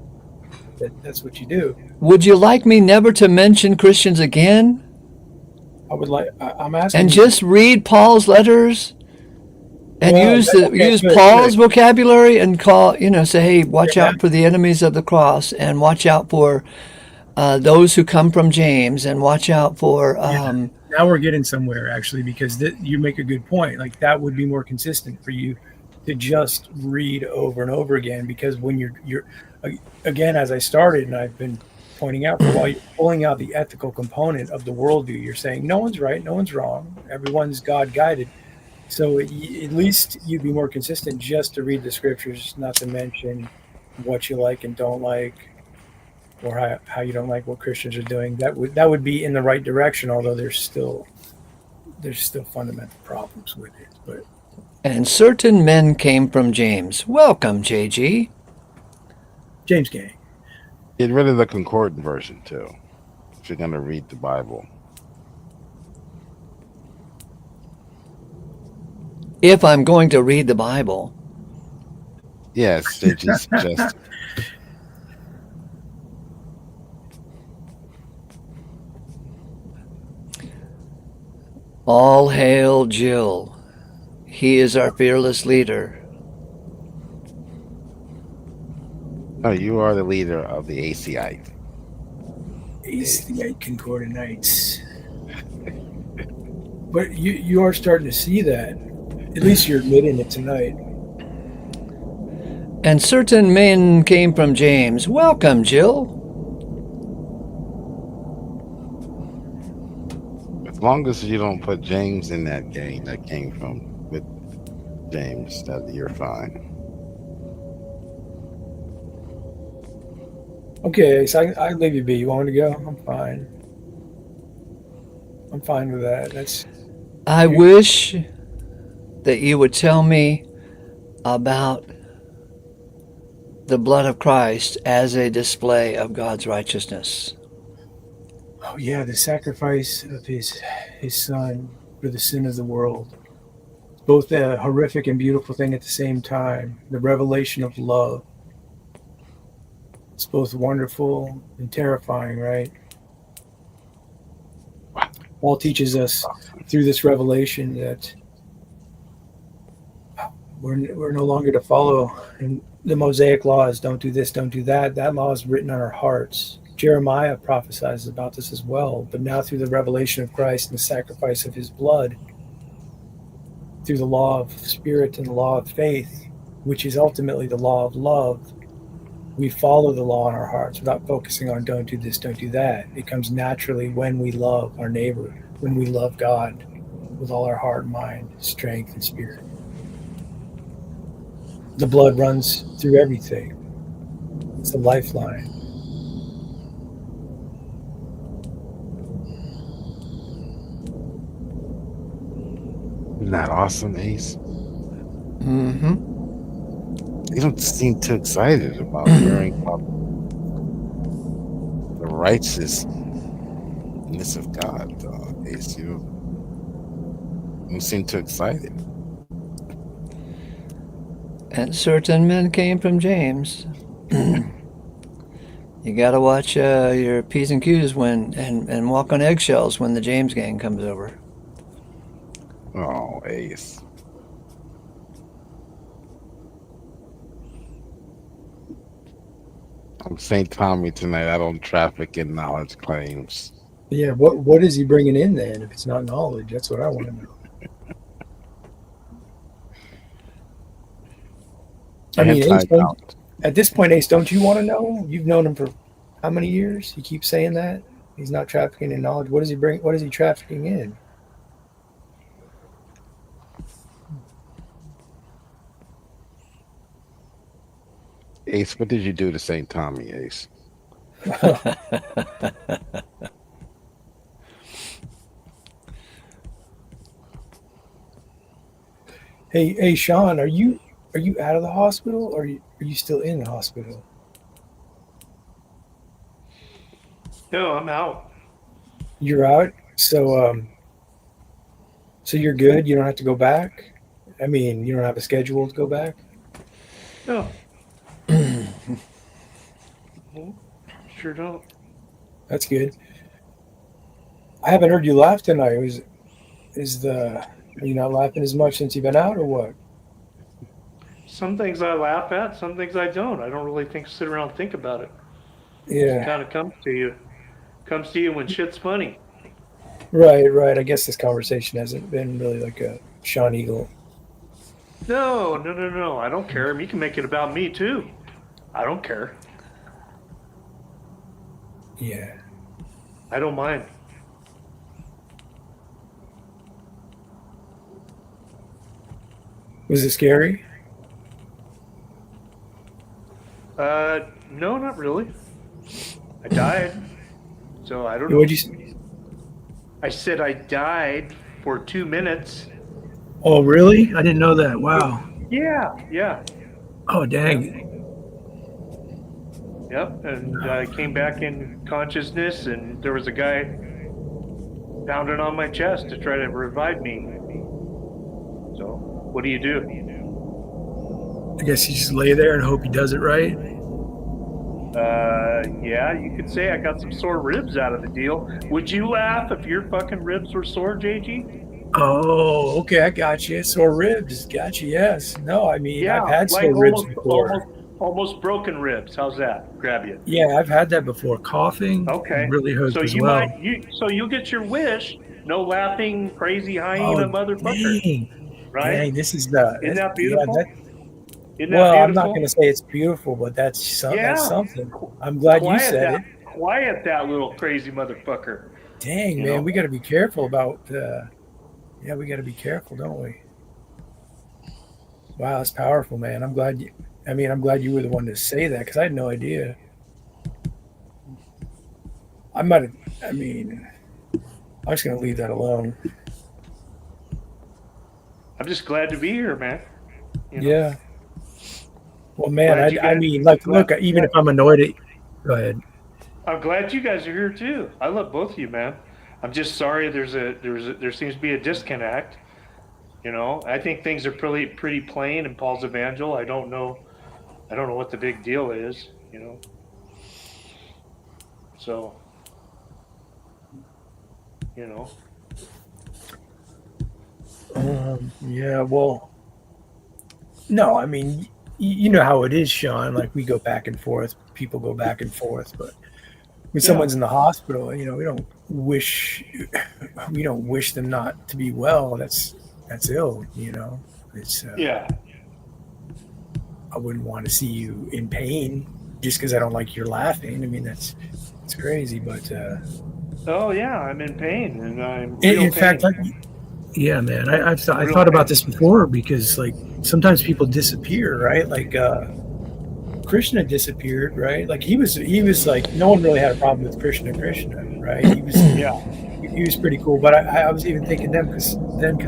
That's what you do. Would you like me never to mention Christians again? I would like, I'm asking. And just read Paul's letters And Well, use okay, use good, Paul's good. vocabulary and say, hey, watch Yeah, out for the enemies of the cross, and watch out for those who come from James, and watch out for yeah. Now we're getting somewhere actually, because you make a good point. Like that would be more consistent for you to just read over and over again, because when you're again, as I started and I've been pointing out for a while, you're pulling out the ethical component of the worldview. You're saying no one's right, no one's wrong, everyone's God guided. So at least you'd be more consistent just to read the scriptures, not to mention what you like and don't like, or how you don't like what Christians are doing. That would be in the right direction, although there's still fundamental problems with it. But and certain men came from James. Welcome, JG. James Gang. Get rid of the concordant version too, if you're gonna read the Bible. If I'm going to read the Bible, Yes, they just suggest. all hail Jill. He is our fearless leader. No, you are the leader of the ACI. ACI Concordanites. But you are starting to see that. At least you're admitting it tonight. And certain men came from James. Welcome, Jill. As long as you don't put James in that gang that came from with James, that you're fine. Okay, so I leave you be. You want me to go? I'm fine. I'm fine with that. That's I wish that you would tell me about the blood of Christ as a display of God's righteousness. oh yeah, the sacrifice of his son for the sin of the world. It's both a horrific and beautiful thing at the same time. The revelation of love. It's both wonderful and terrifying, right? Paul teaches us through this revelation that we're no longer to follow in the Mosaic laws. Don't do this, don't do that. That law is written on our hearts. Jeremiah prophesies about this as well. But now through the revelation of Christ and the sacrifice of his blood, through the law of spirit and the law of faith, which is ultimately the law of love, we follow the law in our hearts without focusing on don't do this, don't do that. It comes naturally when we love our neighbor, when we love God with all our heart, mind, strength, and spirit. The blood runs through everything. It's a lifeline. Isn't that awesome, Ace? Mm-hmm. You don't seem too excited about hearing about the righteousness of God, Ace. You don't seem too excited. And certain men came from James. You got to watch your P's and Q's and walk on eggshells when the James gang comes over. Oh, Ace. I'm St. Tommy tonight. I don't traffic in knowledge claims. Yeah, what is he bringing in then if it's not knowledge? That's what I want to know. I mean, Ace, at this point, Ace, don't you want to know? You've known him for how many years? He keeps saying that he's not trafficking in knowledge. What does he bring? What is he trafficking in? Ace, what did you do to St. Tommy, Ace? Hey, Sean, are you out of the hospital, or are you still in the hospital? No, I'm out. You're out, so you're good. You don't have to go back. I mean, you don't have a schedule to go back. No. Sure don't. That's good. I haven't heard you laugh tonight. Are you not laughing as much since you've been out, or what? some things I laugh at, some things I don't. I don't really sit around and think about it. It Yeah. kind of comes to you. Comes to you when shit's funny. Right. I guess this conversation hasn't been really like a Sean Eagle. No. I don't care. You can make it about me too. I don't care. Yeah. I don't mind. Was it scary? No, not really. I died. So I don't know. What'd you? I said I died for 2 minutes. Oh, really? I didn't know that. Wow. Yeah. Oh, dang. Yep. And I came back in consciousness, and there was a guy pounding on my chest to try to revive me. So, what do you do? I guess you just lay there and hope he does it right. Yeah, you could say I got some sore ribs out of the deal. Would you laugh if your fucking ribs were sore, JG? Oh, okay. I got you. Sore ribs. Got you. Yes. No, I mean, Yeah, I've had like sore ribs before. almost broken ribs. How's that? Grab you. Yeah, I've had that before. Coughing Okay. really hurts So as you well. so you'll get your wish. No laughing, crazy hyena motherfucker. Dang. Right? Dang, this is Isn't that beautiful? Isn't that well, I'm not beautiful? going to say it's beautiful, but that's Yeah. something. I'm glad you said it. Quiet that little crazy motherfucker. Dang, You man, know? we got to be careful about. Yeah, we got to be careful, don't we? Wow, that's powerful, man. I'm glad you. I mean, I'm glad you were the one to say that because I had no idea. I might have. I mean, I'm just going to leave that alone. I'm just glad to be here, man. You know? Yeah. Well, man, Glad you I guys- mean, like, look, even if I'm annoyed at. Go ahead. I'm glad you guys are here too. I love both of you, man. I'm just sorry there seems to be a disconnect. You know, I think things are pretty plain in Paul's Evangel. I don't know what the big deal is. You know, so you know. Yeah, well, no, I mean, you know how it is, Sean. Like we go back and forth, people go back and forth, but when someone's in the hospital, you know, we don't wish them not to be well. That's ill, you know. It's Yeah. I wouldn't want to see you in pain just because I don't like your laughing. I mean, it's crazy, but Oh yeah, I'm in pain, and I'm in real fact, pain. yeah, man, I Real thought about pain. this before because like sometimes people disappear, right? Like Krishna disappeared, right? Like he was like no one really had a problem with Krishna, right? He was pretty cool. But I was even thinking because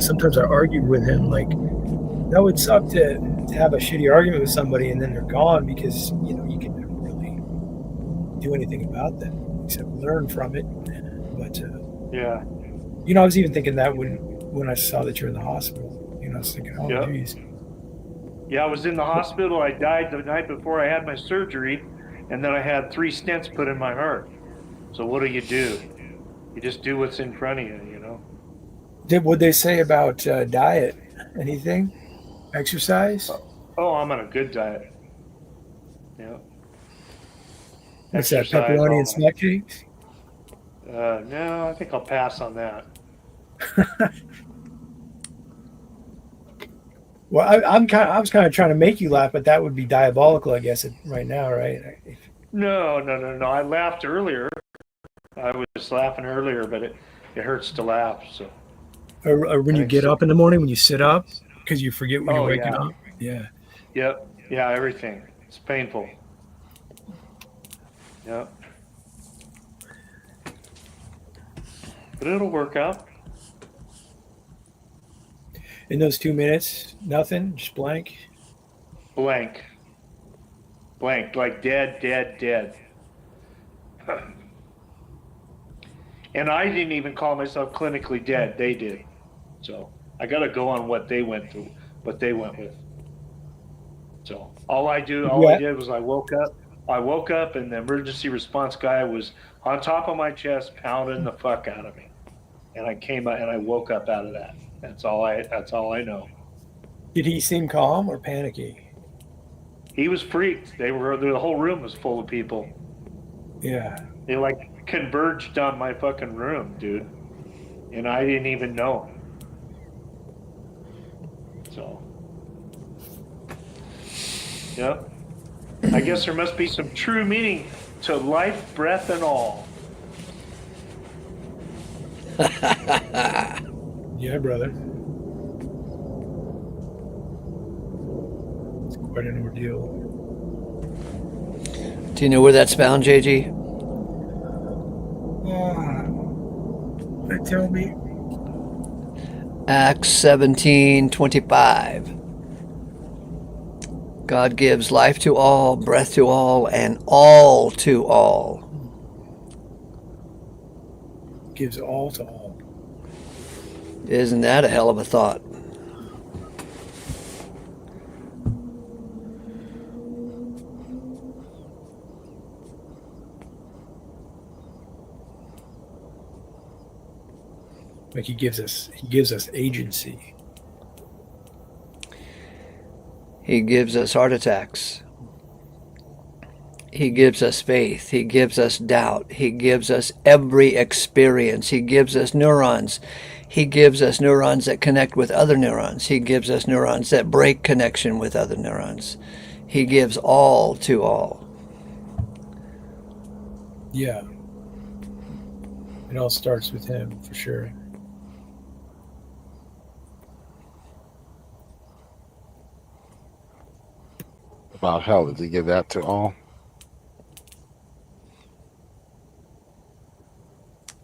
sometimes I argued with him like that would suck to have a shitty argument with somebody and then they're gone because you know you can never really do anything about them except learn from it. But Yeah. you know, I was even thinking that when I saw that you're in the hospital, you know, I was thinking, oh, Yep. geez. Yeah, I was in the hospital. I died the night before I had my surgery, and then I had 3 stents put in my heart. So what do? You just do what's in front of you, you know? What'd they say about diet? Anything? Exercise? Oh, I'm on a good diet. Yeah. What's that, Exercise, pepperoni all and snack cakes? No, I think I'll pass on that. Well, I was kind of trying to make you laugh, but that would be diabolical, I guess, right now, right? No. I laughed earlier. I was laughing earlier, but it hurts to laugh. So. Or when you Thanks. get up in the morning, when you sit up, because you forget when you're Oh, waking yeah. up. Yeah. Yep. Yeah, everything. It's painful. Yep. But it'll work out. In those 2 minutes, nothing, just blank. Blank, like dead. And I didn't even call myself clinically dead. They did. So I got to go on what they went through, what they went with. So all I did was I woke up and the emergency response guy was on top of my chest pounding the fuck out of me. And I came out and I woke up out of that. That's all I know. Did he seem calm or panicky? He was freaked. The whole room was full of people. Yeah. They like converged on my fucking room, dude. And I didn't even know. So, yeah. I guess there must be some true meaning to life, breath, and all. Yeah, brother. It's quite an ordeal. Do you know where that's found, JG? Tell me. Acts 17:25. God gives life to all, breath to all, and all to all. Gives all to all. Isn't that a hell of a thought? Like he gives us agency. He gives us heart attacks. He gives us faith. He gives us doubt. He gives us every experience. He gives us neurons. He gives us neurons that connect with other neurons. He gives us neurons that break connection with other neurons. He gives all to all. Yeah. It all starts with him, for sure. About hell, did he give that to all?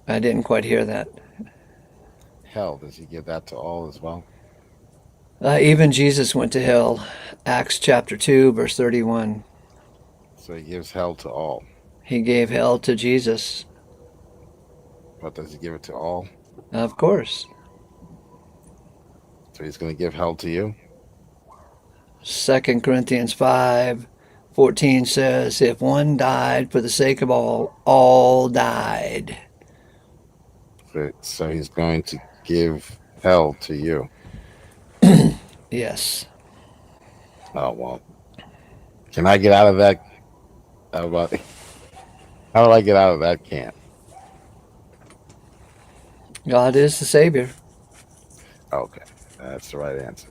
I didn't quite hear that. Hell, does he give that to all as well? Even Jesus went to hell. Acts chapter 2, verse 31. So he gives hell to all. He gave hell to Jesus. But does he give it to all? Of course. So he's going to give hell to you? 2 Corinthians 5:14 says, if one died for the sake of all died. So he's going to give hell to you. Yes. Oh, well. Can I get out of that? How do I get out of that camp? God is the Savior. Okay, that's the right answer.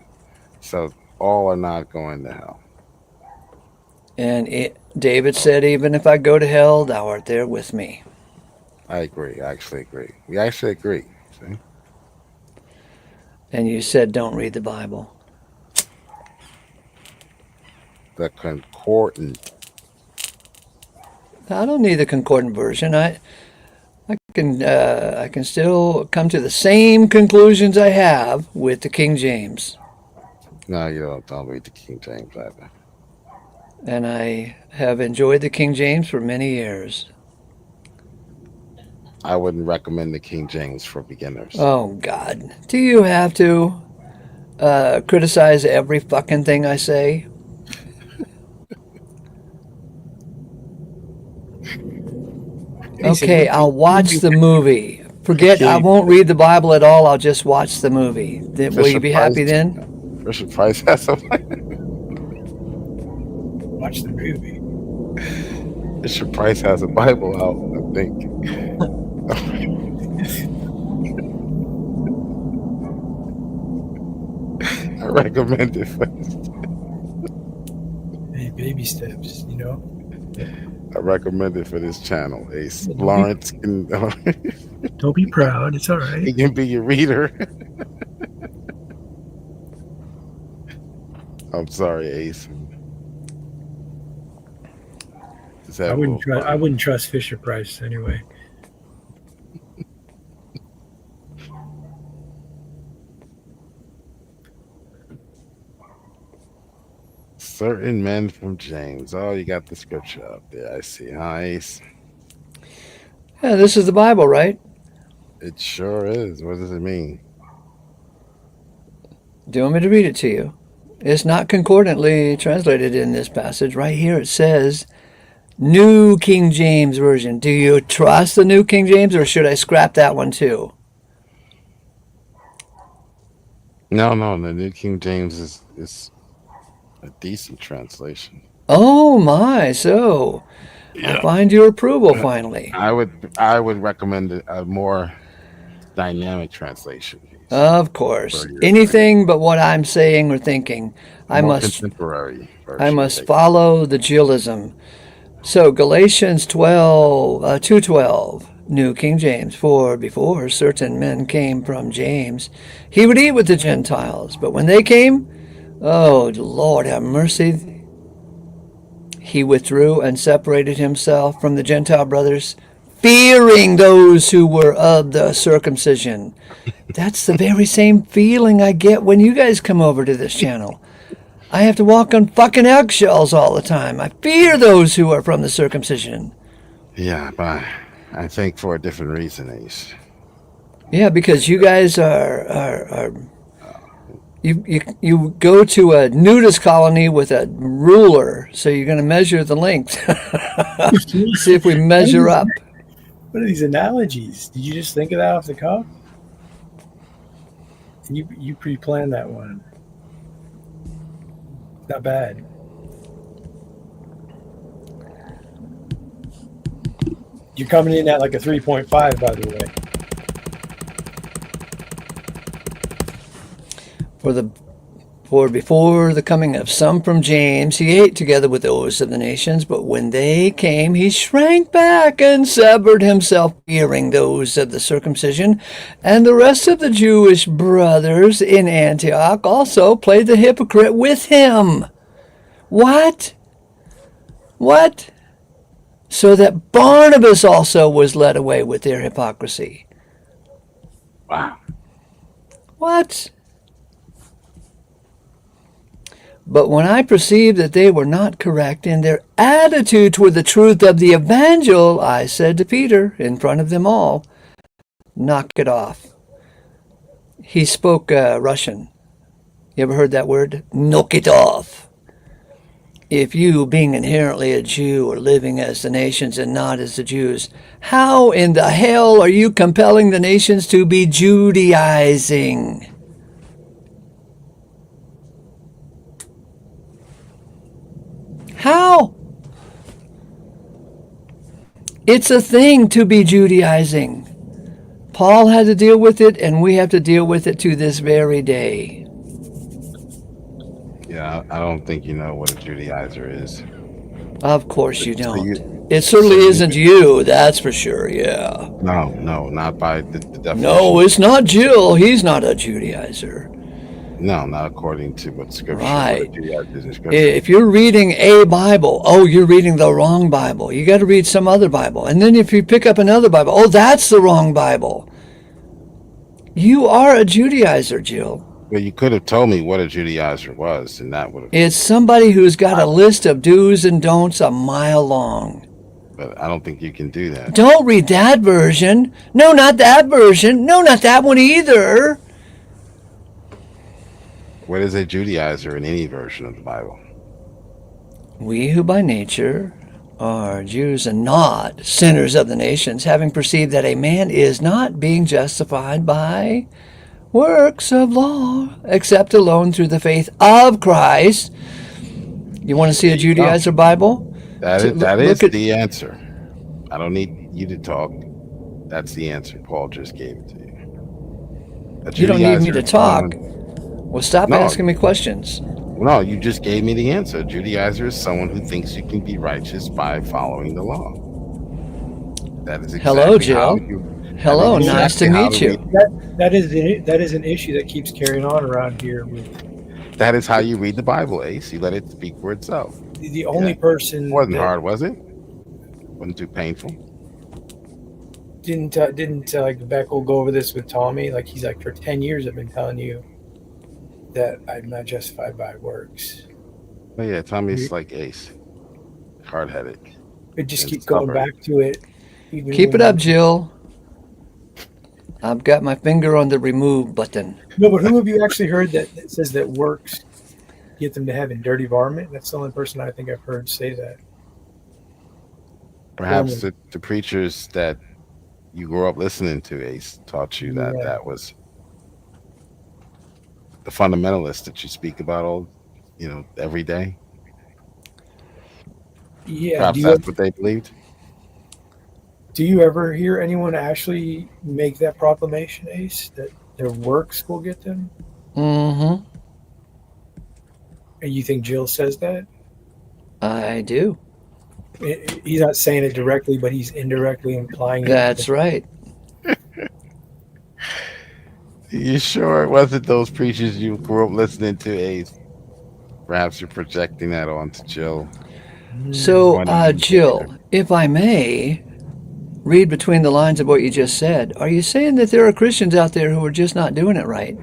So all are not going to hell. And David said, even if I go to hell, thou art there with me. I agree. I actually agree. We actually agree. See? And you said, don't read the Bible. The concordant. I don't need the concordant version. I can still come to the same conclusions I have with the King James. No, you don't read the King James either. And I have enjoyed the King James for many years. I wouldn't recommend the King James for beginners. Oh, God. Do you have to criticize every fucking thing I say? Okay, I'll watch the movie. Forget, I won't read the Bible at all. I'll just watch the movie. Will you be happy then? Fisher Price has a Watch the movie. Fisher Price has a Bible out, I think. I recommend it. Hey, baby steps, you know. I recommend it for this channel. Ace Lawrence can. Don't be proud. It's all right. He can be your reader. I'm sorry, Ace. I wouldn't trust Fisher Price anyway. Certain men from James. Oh, you got the scripture up there. I see. Nice. Yeah, this is the Bible, right? It sure is. What does it mean? Do you want me to read it to you? It's not concordantly translated in this passage. Right here it says, New King James Version. Do you trust the New King James, or should I scrap that one too? No. The New King James is a decent translation. Oh my! So I find your approval finally. I would recommend a more dynamic translation. Of course, For your anything but what I'm saying or thinking. a I more must contemporary version. I must follow the Gillism. So Galatians 2:12, New King James. For before certain men came from James, he would eat with the Gentiles. But when they came, oh Lord have mercy, he withdrew and separated himself from the Gentile brothers, fearing those who were of the circumcision. That's the very same feeling I get when you guys come over to this channel. I have to walk on fucking eggshells all the time. I fear those who are from the circumcision. Yeah, but I think for a different reason, Ace. Yeah, because you guys are you go to a nudist colony with a ruler, so you're going to measure the length. See if we measure up. What are these analogies? Did you just think of that off the cuff? You pre-planned that one. Not bad. You're coming in at like a 3.5, by the way. For before the coming of some from James, he ate together with those of the nations, but when they came, he shrank back and severed himself, fearing those of the circumcision. And the rest of the Jewish brothers in Antioch also played the hypocrite with him. What? What? So that Barnabas also was led away with their hypocrisy. Wow. What? But when I perceived that they were not correct in their attitude toward the truth of the evangel, I said to Peter in front of them all, knock it off. He spoke Russian. You ever heard that word? Knock it off. If you, being inherently a Jew, are living as the nations and not as the Jews, how in the hell are you compelling the nations to be Judaizing? How? It's a thing to be Judaizing. Paul had to deal with it, and we have to deal with it to this very day. Yeah, I don't think you know what a Judaizer is. Of course you So don't. It certainly isn't you, that's for sure, yeah. No, not by the definition. No, it's not Jill. He's not a Judaizer. No, not according to what Scripture. Right. What a Judaizer is in Scripture. If you're reading a Bible, oh, you're reading the wrong Bible. You got to read some other Bible. And then if you pick up another Bible, oh, that's the wrong Bible. You are a Judaizer, Jill. Well, you could have told me what a Judaizer was, and that would have. It's somebody who's got a list of do's and don'ts a mile long. But I don't think you can do that. Don't read that version. No, not that version. No, not that one either. What is a Judaizer in any version of the Bible? We who by nature are Jews and not sinners of the nations, having perceived that a man is not being justified by works of law, except alone through the faith of Christ. You want to see a Judaizer Bible? That is Look the answer. I don't need you to talk. That's the answer. Paul just gave it to you. You don't need me Judaizer to is talk. someone- Well, stop No. asking me questions. No, you just gave me the answer. Judaizer is someone who thinks you can be righteous by following the law. That is exactly Hello, Jill. Hello, That's nice to exactly how meet you. That is an issue that keeps carrying on around here. That is how you read the Bible, Ace. You let it speak for itself. The only Yeah. person It wasn't that hard, was it? Wasn't too painful. didn't like Beck will go over this with Tommy. Like he's like, for 10 years I've been telling you that I'm not justified by works. But yeah, Tommy's like Ace, hard-headed. But just And keep going stubborn. back to it. even Keep it when- up, Jill. I've got my finger on the remove button. No, but who have you actually heard that says that works get them to heaven? Dirty varmint? That's the only person I think I've heard say that. Perhaps the preachers that you grew up listening to, Ace, taught you that Yeah. that was the fundamentalists that you speak about every day. Yeah. Perhaps that's what they believed. Do you ever hear anyone actually make that proclamation, Ace, that their works will get them? Mm-hmm. And you think Jill says that? I do. He's not saying it directly, but he's indirectly implying it. That's right. You sure it wasn't those preachers you grew up listening to, Ace? Perhaps you're projecting that onto Jill. So, 20 years Jill, later. if I may read between the lines of what you just said, are you saying that there are Christians out there who are just not doing it right?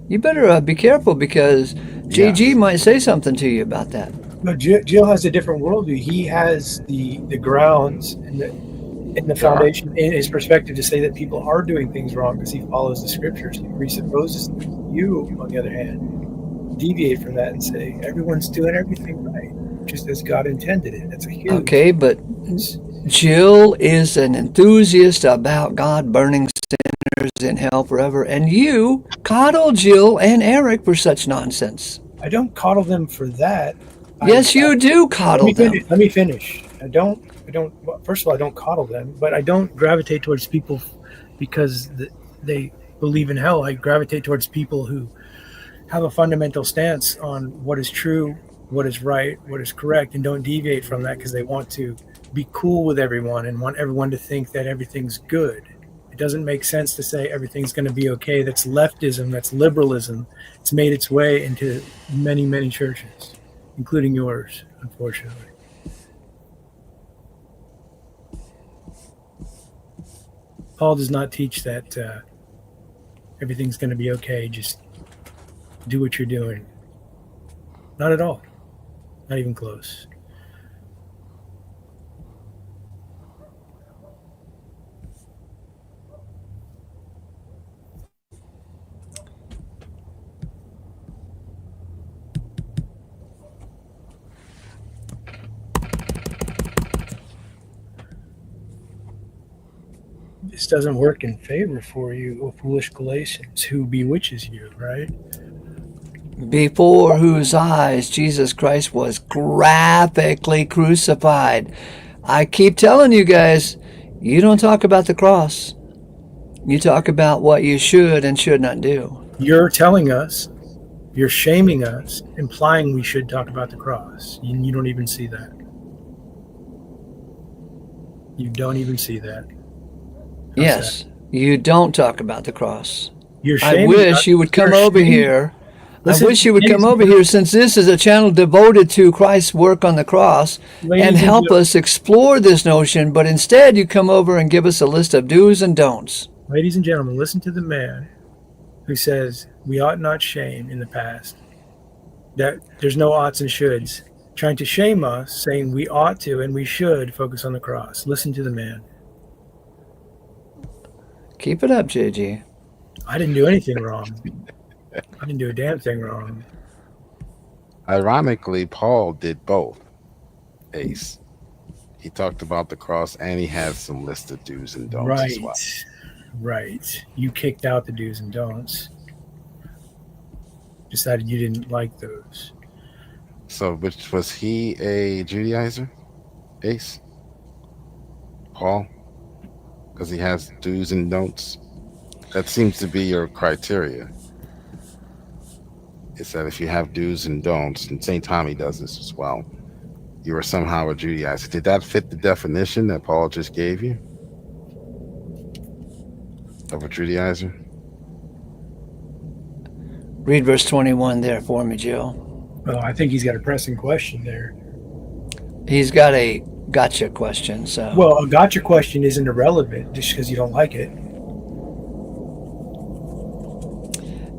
You better be careful, because JG Yes. might say something to you about that. No, Jill has a different worldview. He has the grounds and the foundation in his perspective to say that people are doing things wrong because he follows the scriptures. He presupposes them. You, on the other hand, deviate from that and say everyone's doing everything right, just as God intended it. That's a huge. Okay, but Jill is an enthusiast about God burning sinners in hell forever, and you coddle Jill and Eric for such nonsense. I don't coddle them for that. Yes, you do coddle them. Let me finish. I don't. Well, first of all, I don't coddle them, but I don't gravitate towards people because they believe in hell. I gravitate towards people who have a fundamental stance on what is true, what is right, what is correct, and don't deviate from that because they want to be cool with everyone and want everyone to think that everything's good. It doesn't make sense to say everything's going to be okay. That's leftism. That's liberalism. It's made its way into many, many churches, including yours, unfortunately. Paul does not teach that everything's going to be okay. Just do what you're doing. Not at all. Not even close. This doesn't work in favor for you, O foolish Galatians, who bewitches you, right? Before whose eyes Jesus Christ was graphically crucified. I keep telling you guys, you don't talk about the cross. You talk about what you should and should not do. You're telling us, you're shaming us, implying we should talk about the cross. You don't even see that. You don't even see that. How's Yes, you don't talk about the cross. You're I shaming wish us. you would come You're over shaming- here. Listen, I wish you would come ladies over and here, since this is a channel devoted to Christ's work on the cross, Ladies and and help gen- us explore this notion, but instead you come over and give us a list of do's and don'ts. Ladies and gentlemen, listen to the man who says we ought not shame in the past. That there's no oughts and shoulds. Trying to shame us, saying we ought to and we should focus on the cross. Listen to the man. Keep it up, JG. I didn't do anything wrong. I didn't do a damn thing wrong. Ironically, Paul did both. Ace. He talked about the cross, and he has some list of do's and don'ts Right. as well. Right. You kicked out the do's and don'ts. Decided you didn't like those. So, which was he a Judaizer? Ace? Paul? Because he has do's and don'ts? That seems to be your criteria. It's that if you have do's and don'ts, and St. Tommy does this as well, you are somehow a Judaizer. Did that fit the definition that Paul just gave you of a Judaizer? Read verse 21 there for me, Jill. Well, I think he's got a pressing question there. He's got a gotcha question, so. Well, a gotcha question isn't irrelevant just because you don't like it.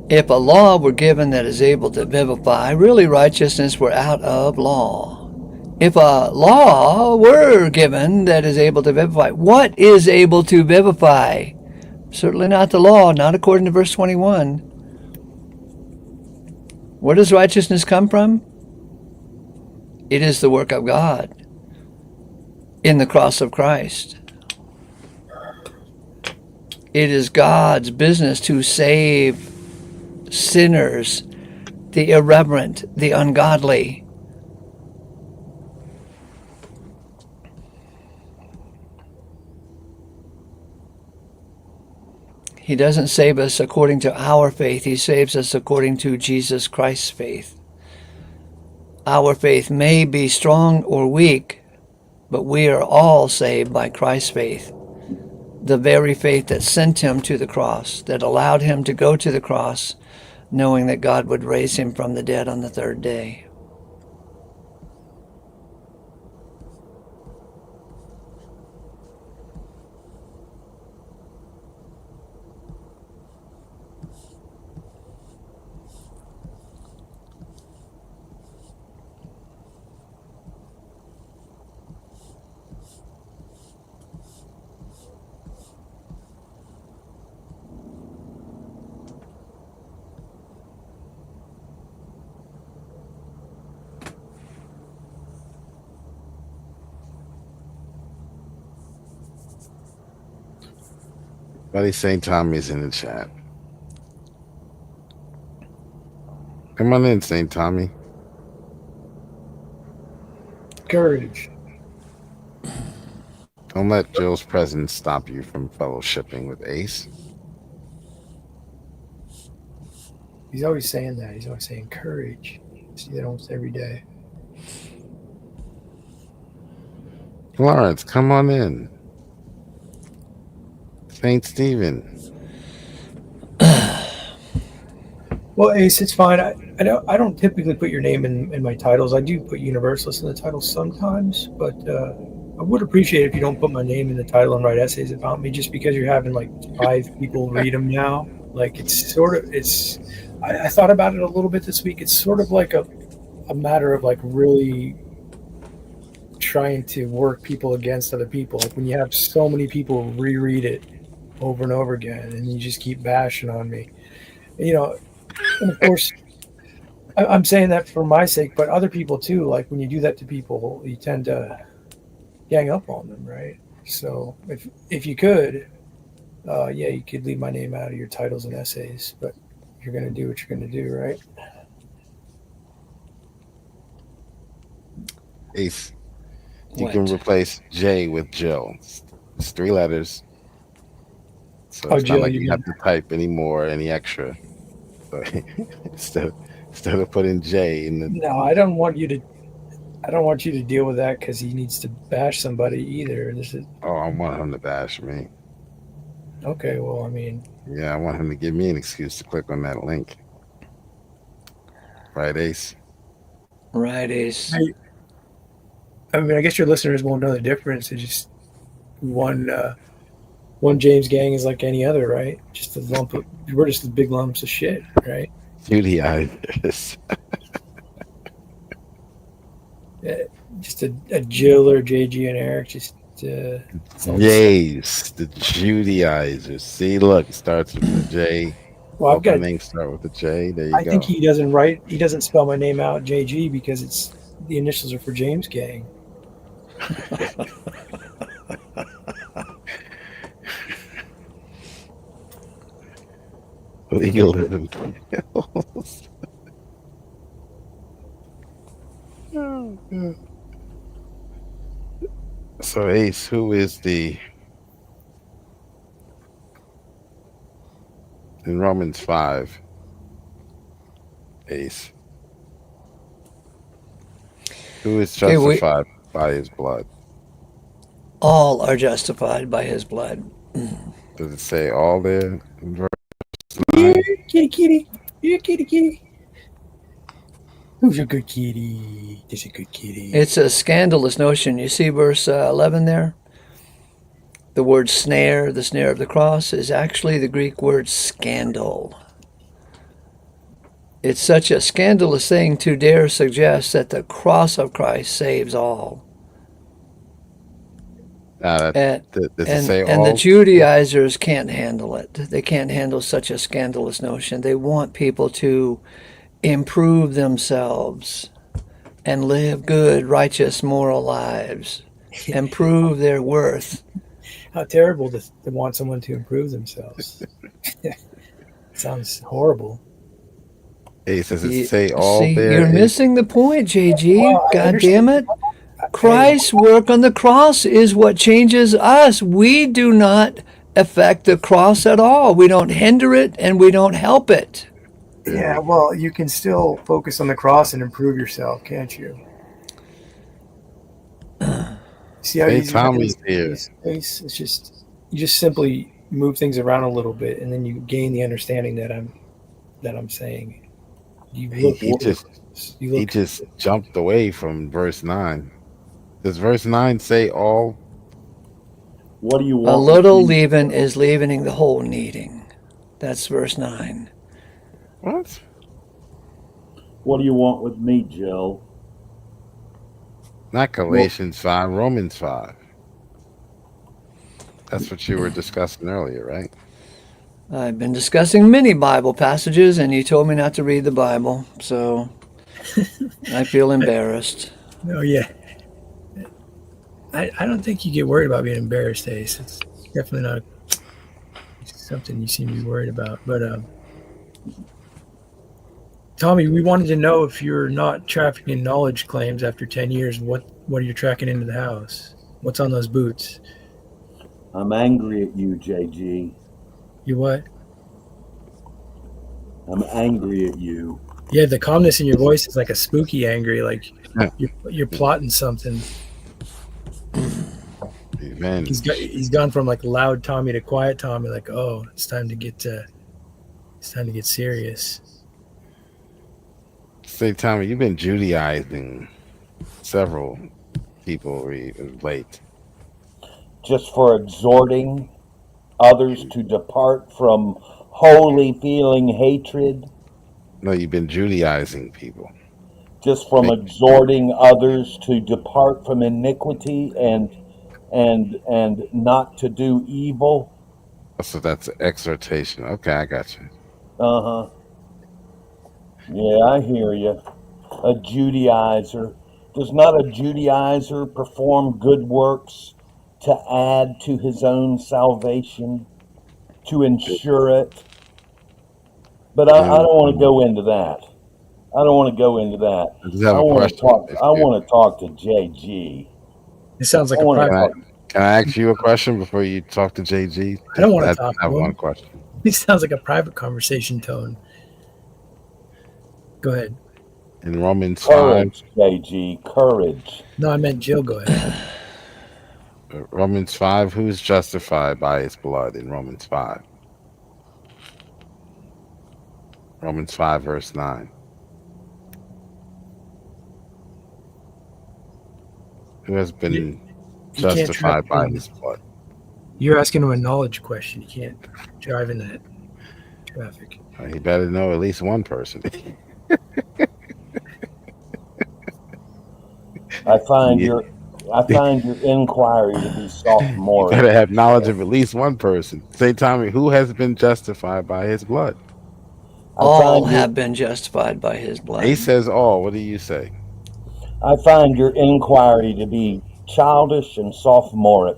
If a law were given that is able to vivify, really righteousness were out of law. If a law were given that is able to vivify, what is able to vivify? Certainly not the law, not according to verse 21. Where does righteousness come from? It is the work of God in the cross of Christ. It is God's business to save sinners, the irreverent, the ungodly. He doesn't save us according to our faith. He saves us according to Jesus Christ's faith. Our faith may be strong or weak, but we are all saved by Christ's faith. The very faith that sent him to the cross, that allowed him to go to the cross, knowing that God would raise him from the dead on the third day. Buddy St. Tommy's in the chat. Come on in, St. Tommy. Courage. Don't let Jill's presence stop you from fellowshipping with Ace. He's always saying that. He's always saying courage. I see that almost every day. Lawrence, come on in. St. Stephen. Well, Ace, it's fine. I don't typically put your name in my titles. I do put Universalist in the title sometimes, but I would appreciate it if you don't put my name in the title and write essays about me, just because you're having like 5 people read them now. Like I thought about it a little bit this week. It's sort of like a matter of like really trying to work people against other people. Like when you have so many people reread it over and over again, and you just keep bashing on me, you know. And of course, I'm saying that for my sake, but other people too. Like when you do that to people, you tend to gang up on them, right? So if you could, you could leave my name out of your titles and essays, but you're going to do what you're going to do, right? Ace, you can replace J with Jill. It's 3 letters. So it's Jill, not like you have to type any extra. So instead of putting J in the... No, I don't want you to deal with that because he needs to bash somebody either. I want him to bash me. Okay, well, I mean... Yeah, I want him to give me an excuse to click on that link. Right, Ace? Right, Ace. I mean, I guess your listeners won't know the difference. It's just one James Gang is like any other, right? Just we're just the big lumps of shit, right? Judaizers. Just a Jill or JG and Eric, just Jays, the Judaizers. See, look, it starts with the J. Well, I've got names start with the J. There you go. I think he doesn't spell my name out JG because the initials are for James Gang. Legalism kills. So Ace, who is in Romans 5, Ace, who is justified by his blood? All are justified by his blood. Does it say all there in verse 9? Yeah, kitty. Yeah, kitty. Who's a good kitty? There's a good kitty. It's a scandalous notion. You see verse 11 there? The word snare, the snare of the cross, is actually the Greek word scandal. It's such a scandalous thing to dare suggest that the cross of Christ saves all. And the Judaizers can't handle it. They can't handle such a scandalous notion. They want people to improve themselves and live good, righteous, moral lives and prove their worth. How terrible to want someone to improve themselves. Sounds horrible. Hey, does it say all there? You're missing the point, JG. Well, God damn it. Christ's work on the cross is what changes us. We do not affect the cross at all. We don't hinder it and we don't help it. Yeah, well, you can still focus on the cross and improve yourself, can't you? See how Hey, easy Tommy's it is? It's just you just simply move things around a little bit, and then you gain the understanding that I'm saying. You look. He just jumped away from verse 9. Does verse 9 say all? What do you A want? little with me? leaven is leavening the whole kneading. That's verse 9. What? What do you want with me, Jill? Not Galatians 5, Romans 5. That's what you were discussing earlier, right? I've been discussing many Bible passages, and you told me not to read the Bible, so I feel embarrassed. Oh yeah. I don't think you get worried about being embarrassed, Ace. It's definitely not something you seem to be worried about. But Tommy, we wanted to know if you're not trafficking knowledge claims after 10 years. What are you tracking into the house? What's on those boots? I'm angry at you, JG. You what? I'm angry at you. Yeah, the calmness in your voice is like a spooky angry, like you're plotting something. Amen. He's gone from like loud Tommy to quiet Tommy. Like, oh, it's time to get serious. Say, Tommy, you've been Judaizing several people late. Just for exhorting others to depart from holy feeling hatred. No, you've been Judaizing people. Just from exhorting others to depart from iniquity and not to do evil. So that's an exhortation. Okay, I got you. Uh-huh. Yeah, I hear you. A Judaizer. Does not a Judaizer perform good works to add to his own salvation, to ensure it? But I don't want to go into that. I don't want to go into that. I just have I a want to question. talk to JG. It sounds like I a wanna private. Can I ask you a question before you talk to JG? I don't want to talk I have to him. one question. It sounds like a private conversation tone. Go ahead. In Romans 5, Courage, JG, courage. No, I meant Jill. Go ahead. Romans 5, who's justified by his blood in Romans 5? Romans 5, verse 9. Who has been You can't justified by trap his blood? You're asking him a knowledge question. You can't drive in that traffic. He better know at least one person. I find your inquiry to be You sophomoric. better have knowledge of at least one person. Say, Tommy, who has been justified by his blood? All have been justified by his blood. He says all. What do you say? I find your inquiry to be childish and sophomoric.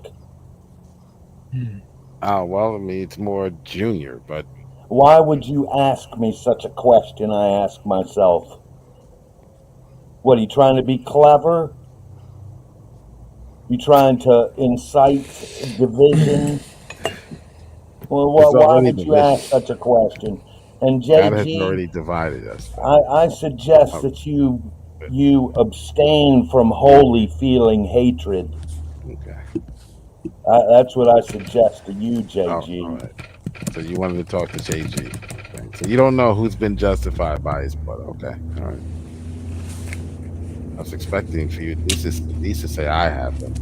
Oh, well, I mean, it's more junior, but Why would you ask me such a question? I ask myself. What, are you trying to be clever? You trying to incite division? Well, why would you ask such a question? And God has JG, already divided us. I suggest that you abstain from holy feeling hatred. Okay. That's what I suggest to you, Oh, JG. all right. So you wanted to talk to JG. Okay. So you don't know who's been justified by his blood. Okay. All right. I was expecting for you at least to say I have them.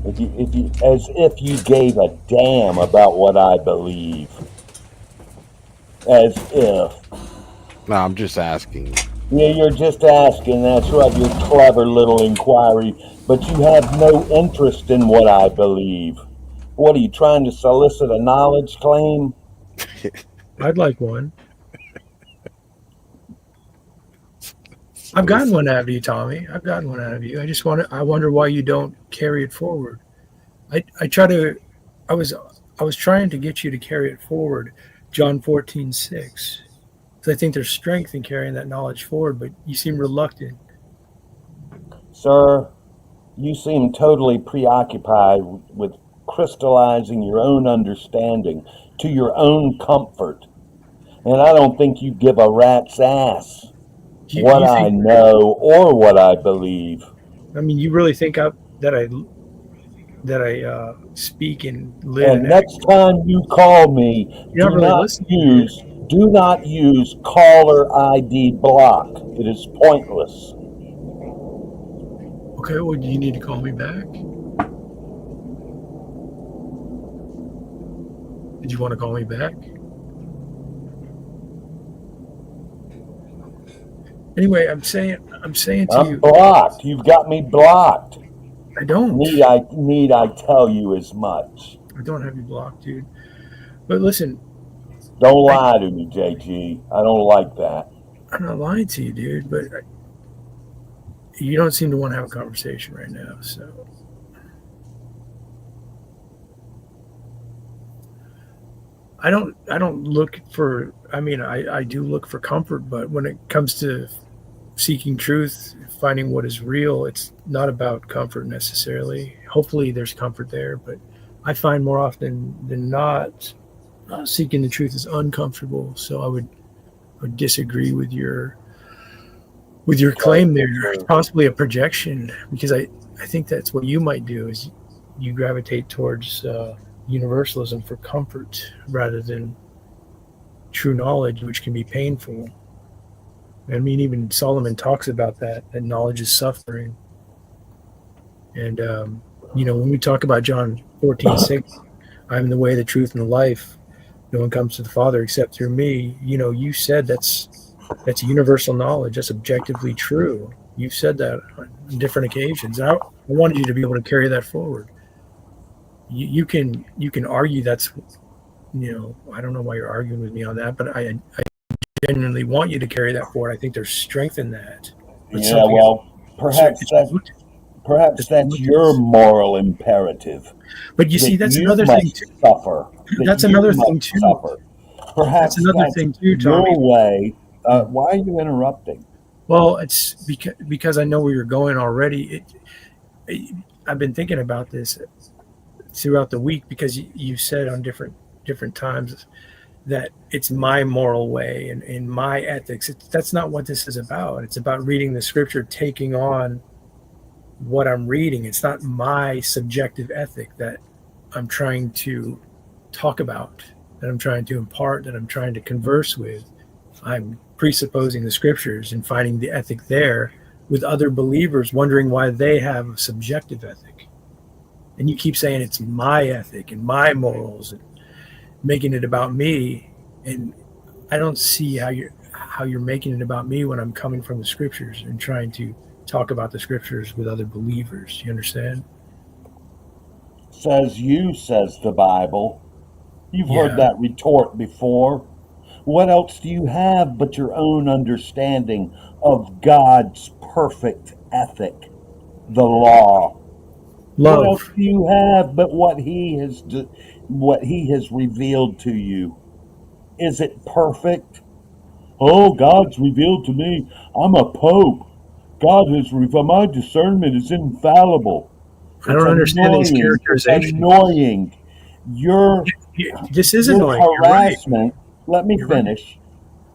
As if you gave a damn about what I believe. As if. No, I'm just asking. Yeah, you're just asking. That's right, your clever little inquiry. But you have no interest in what I believe. What, are you trying to solicit a knowledge claim? I'd like one. I've gotten one out of you, Tommy. I've gotten one out of you. I wonder why you don't carry it forward. I was trying to get you to carry it forward, John 14:6. Because I think there's strength in carrying that knowledge forward, but you seem reluctant. Sir, you seem totally preoccupied with crystallizing your own understanding to your own comfort. And I don't think you give a rat's ass what you I think, know or what I believe. I mean, you really think that I speak and live And and act? next time you call me, You're not really listening. do not use caller ID block. It is pointless. Okay, well, do you need to call me back? Did you want to call me back? Anyway, I'm saying to I'm you, blocked. You've got me blocked. I don't. Need I tell you as much? I don't have you blocked, dude. But listen, Don't lie to me, JG. I don't like that. I'm not lying to you, dude. But you don't seem to want to have a conversation right now. So I don't look for. I mean, I do look for comfort, but when it comes to seeking truth, finding what is real, it's not about comfort necessarily. Hopefully there's comfort there, but I find more often than not seeking the truth is uncomfortable. So I would disagree with your claim there. It's possibly a projection, because I think that's what you might do is you gravitate towards universalism for comfort rather than true knowledge, which can be painful. I mean, even Solomon talks about that knowledge is suffering. And, when we talk about John 14:6, I'm the way, the truth, and the life. No one comes to the Father except through me. You said that's universal knowledge. That's objectively true. You've said that on different occasions. I wanted you to be able to carry that forward. You can argue that's, I don't know why you're arguing with me on that, but I genuinely want you to carry that forward. I think there's strength in that. But Yeah, well, perhaps that's your moral imperative. But you see, that's you another must thing too. Suffer. That's you another must thing too. Suffer. Perhaps That's another thing too, Tommy. your way. Why are you interrupting? Well, it's because I know where you're going already. I've been thinking about this throughout the week, because you said on different times that it's my moral way and my ethics. That's not what this is about. It's about reading the scripture, taking on what I'm reading. It's not my subjective ethic that I'm trying to talk about, that I'm trying to impart, that I'm trying to converse with. I'm presupposing the scriptures and finding the ethic there with other believers, wondering why they have a subjective ethic. And you keep saying it's my ethic and my morals and making it about me. And I don't see how you're making it about me when I'm coming from the scriptures and trying to talk about the scriptures with other believers. You understand? Says the Bible. You've Yeah. heard that retort before. What else do you have but your own understanding of God's perfect ethic, the law? Love. What else do you have but what He has revealed to you? Is it perfect? Oh, God's revealed to me. I'm a pope. God has revealed. My discernment is infallible. I don't understand these characterizations. It's annoying. This is Your annoying. You're right. harassment. Let me You're right. finish.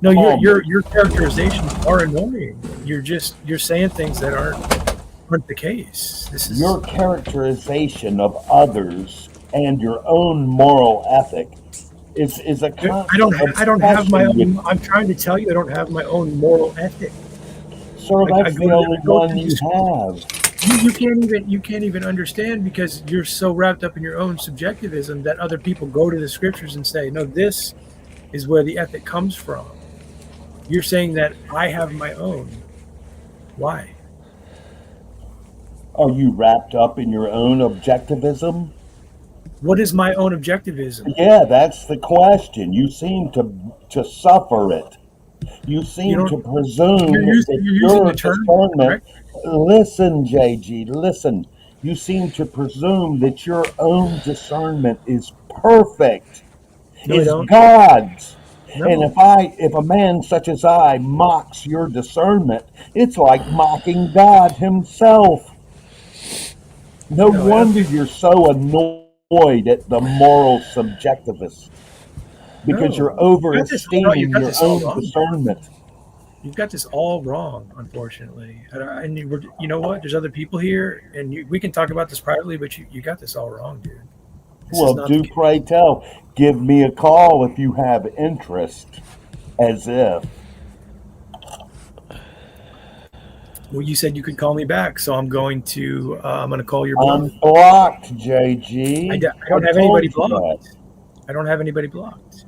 No, your characterizations are annoying. You're saying things that aren't the case. This is Your characterization of others and your own moral ethic is a I don't have my obsession own. I'm trying to tell you, I don't have my own moral ethic. Sir, I that's go the to- only I go one to you this- have. You can't even understand, because you're so wrapped up in your own subjectivism that other people go to the scriptures and say, no, this is where the ethic comes from. You're saying that I have my own. Why? Are you wrapped up in your own objectivism? What is my own objectivism? Yeah, that's the question. You seem to suffer it. You seem to presume You're using your the term, discernment. correct? Listen, JG, listen. You seem to presume that your own discernment is perfect, No, I is don't. God's. No. And if a man such as I mocks your discernment, it's like mocking God Himself. No wonder you're so annoyed annoyed at the moral subjectivist because No, you're you got this all wrong. You overesteeming got your this all own wrong. discernment. You've got this all wrong, unfortunately. And you know what? There's other people here, and we can talk about this privately, but you got this all wrong, dude. This is Well, not do the case. pray tell. Give me a call if you have interest. As if. Well, you said you could call me back, so I'm going to call your bluff. Unblocked, JG. I don't have anybody blocked. I don't have anybody blocked.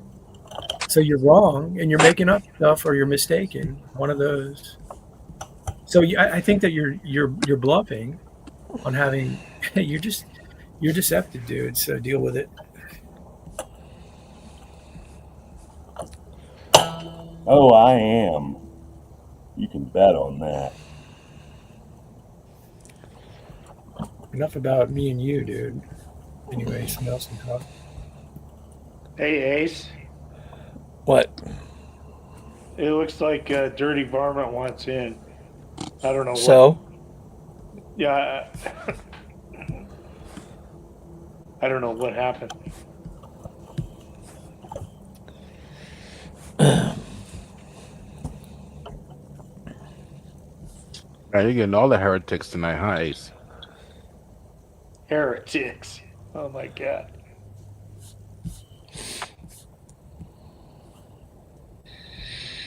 So you're wrong, and you're making up stuff, or you're mistaken. One of those. So I think that you're bluffing on having. You're deceptive, dude. So deal with it. Oh, I am. You can bet on that. Enough about me and you, dude. Anyway, something else can talk. Hey, Ace. What? It looks like Dirty Varmint wants in. I don't know what. So? Yeah. I don't know what happened. You're getting all the heretics tonight, huh, Ace? Heretics. Oh my God.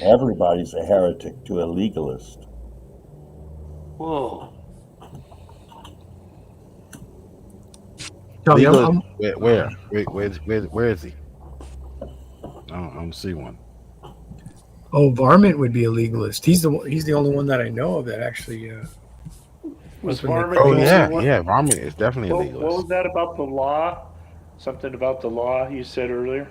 Everybody's a heretic to a legalist. Whoa. Tell me, Legal- where is he? I don't see one. Oh, Varmint would be a legalist. He's the only one that I know of that actually. Was Open it. Varmint Oh the yeah, only one? yeah. Varmint is definitely a What legalist. was that about the law? Something about the law you said earlier?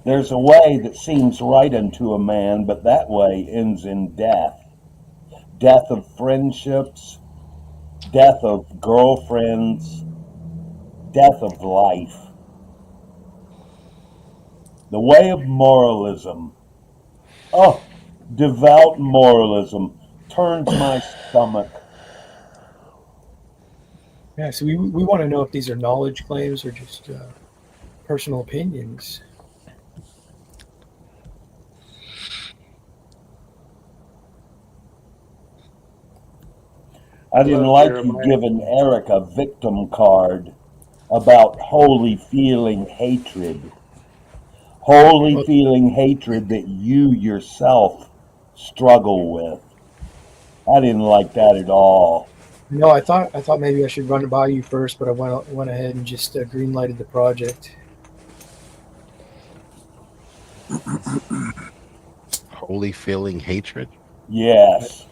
There's a way that seems right unto a man, but that way ends in death. Death of friendships, death of girlfriends, death of life. The way of moralism. Oh, devout moralism turns my stomach. Yeah, so we want to know if these are knowledge claims or just personal opinions. I didn't Hello, like Jeremiah. you giving Eric a victim card about holy feeling hatred. Holy feeling hatred that you yourself struggle with. I didn't like that at all. No, I thought maybe I should run it by you first, but I went ahead and just green lighted the project. Holy feeling hatred. Yes.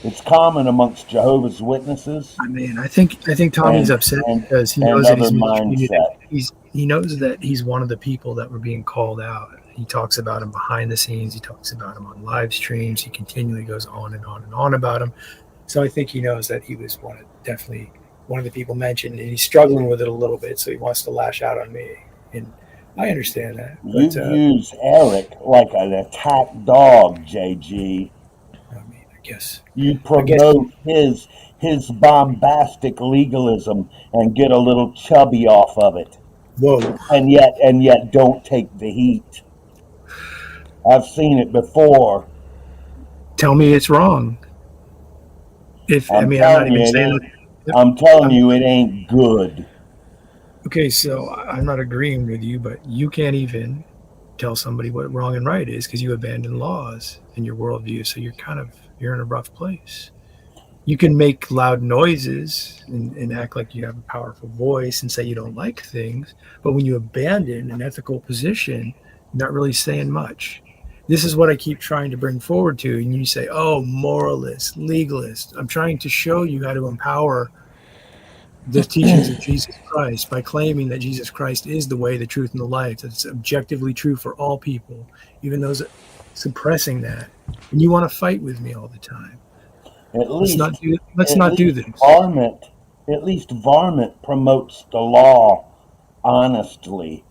It's common amongst Jehovah's Witnesses I mean, I think Tommy's upset because he and knows that other he's mistreated. mindset. He knows that he's one of the people that were being called out. He talks about him behind the scenes. He talks about him on live streams. He continually goes on and on and on about him. So I think he knows that he was definitely one of the people mentioned, and he's struggling with it a little bit. So he wants to lash out on me, and I understand that. You But use Eric like an attack dog, JG. I mean, I guess You promote his bombastic legalism and get a little chubby off of it. whoa. And yet don't take the heat. I've seen it before. Tell me it's wrong. I'm not even saying that. I'm telling you it ain't good. Okay, so I'm not agreeing with you, but you can't even tell somebody what wrong and right is because you abandon laws in your worldview. So you're in a rough place. You can make loud noises and act like you have a powerful voice and say you don't like things, but when you abandon an ethical position, you're not really saying much. This is what I keep trying to bring forward to, and you say, "Oh, moralist, legalist." I'm trying to show you how to empower the teachings of Jesus Christ by claiming that Jesus Christ is the way, the truth, and the life. That's objectively true for all people, even those suppressing that. And you want to fight with me all the time. Let's not do this. At least Varmint promotes the law honestly.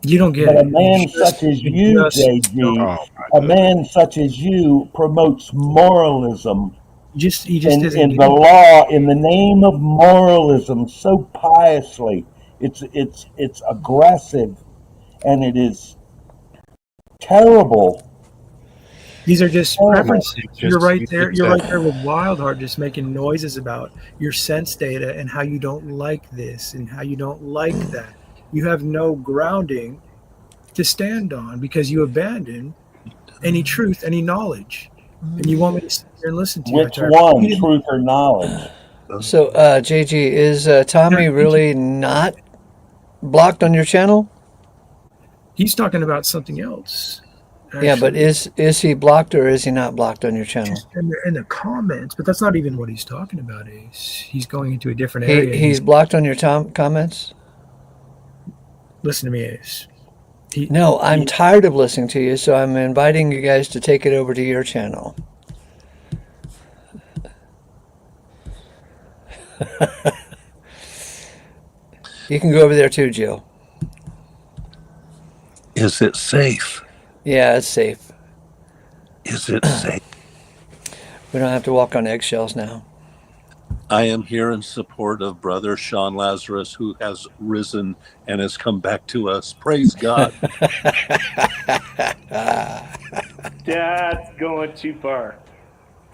You don't get But it. a man such as you, JG, Oh, a man such as you promotes moralism He just isn't in the getting it. law, in the name of moralism, so piously. It's aggressive, and it is terrible. These are just Horrible. preferences. Just- You're right you there. could You're say- right there with Wildheart, just making noises about your sense data and how you don't like this and how you don't like that. You have no grounding to stand on because you abandon any truth, any knowledge, and you want me to sit here and listen to you. Which one, truth or knowledge? So, JG, is Tommy really not blocked on your channel? He's talking about something else. Yeah, but actually. is he blocked or is he not blocked on your channel? Just in the comments, but that's not even what he's talking about. He's going into a different He, area. he's blocked on your comments? Listen to me, Ace. No, I'm tired of listening to you, so I'm inviting you guys to take it over to your channel. You can go over there too, Jill. Is it safe? Yeah, it's safe. Is it safe? We don't have to walk on eggshells now. I am here in support of Brother Sean Lazarus, who has risen and has come back to us. Praise God. That's going too far.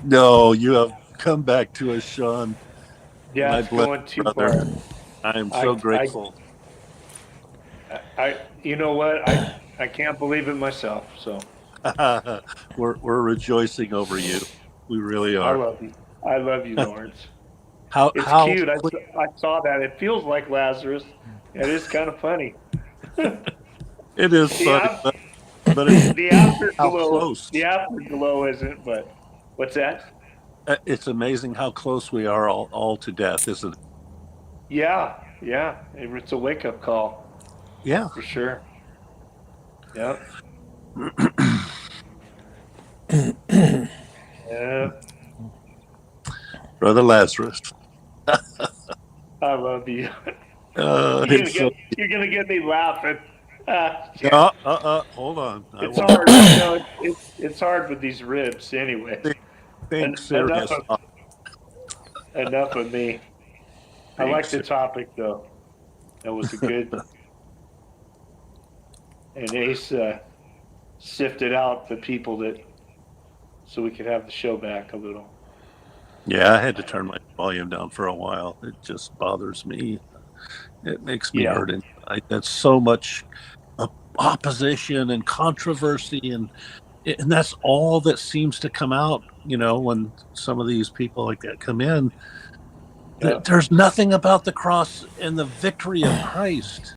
No, you have come back to us, Sean. Yeah, it's bless going too brother. far. I am so I- grateful. You know what? I can't believe it myself. So We're rejoicing over you. We really I are. love you. I love you, Lawrence. How It's how cute. I saw that. It feels like Lazarus. It is kind of funny. it is Yeah. funny, but it's, The how afterglow. close. The afterglow isn't. But what's that? It's amazing how close we are all to death, isn't it? Yeah, yeah. It's a wake up call Yeah. for sure. Yeah. Yeah. Brother Lazarus. I love you. You're It's so, gonna get me laughing. hold on. I It's won't hard. You know, it's hard with these ribs anyway. think serious. Enough of me. I like the topic though. That was a good. And Ace sifted out the people so we could have the show back a little. Yeah, I had to turn my volume down for a while. It just bothers me. It makes me Yeah. hurt. And that's so much opposition and controversy, and that's all that seems to come out. You know, when some of these people like that come in, Yeah. there's nothing about the cross and the victory of Christ.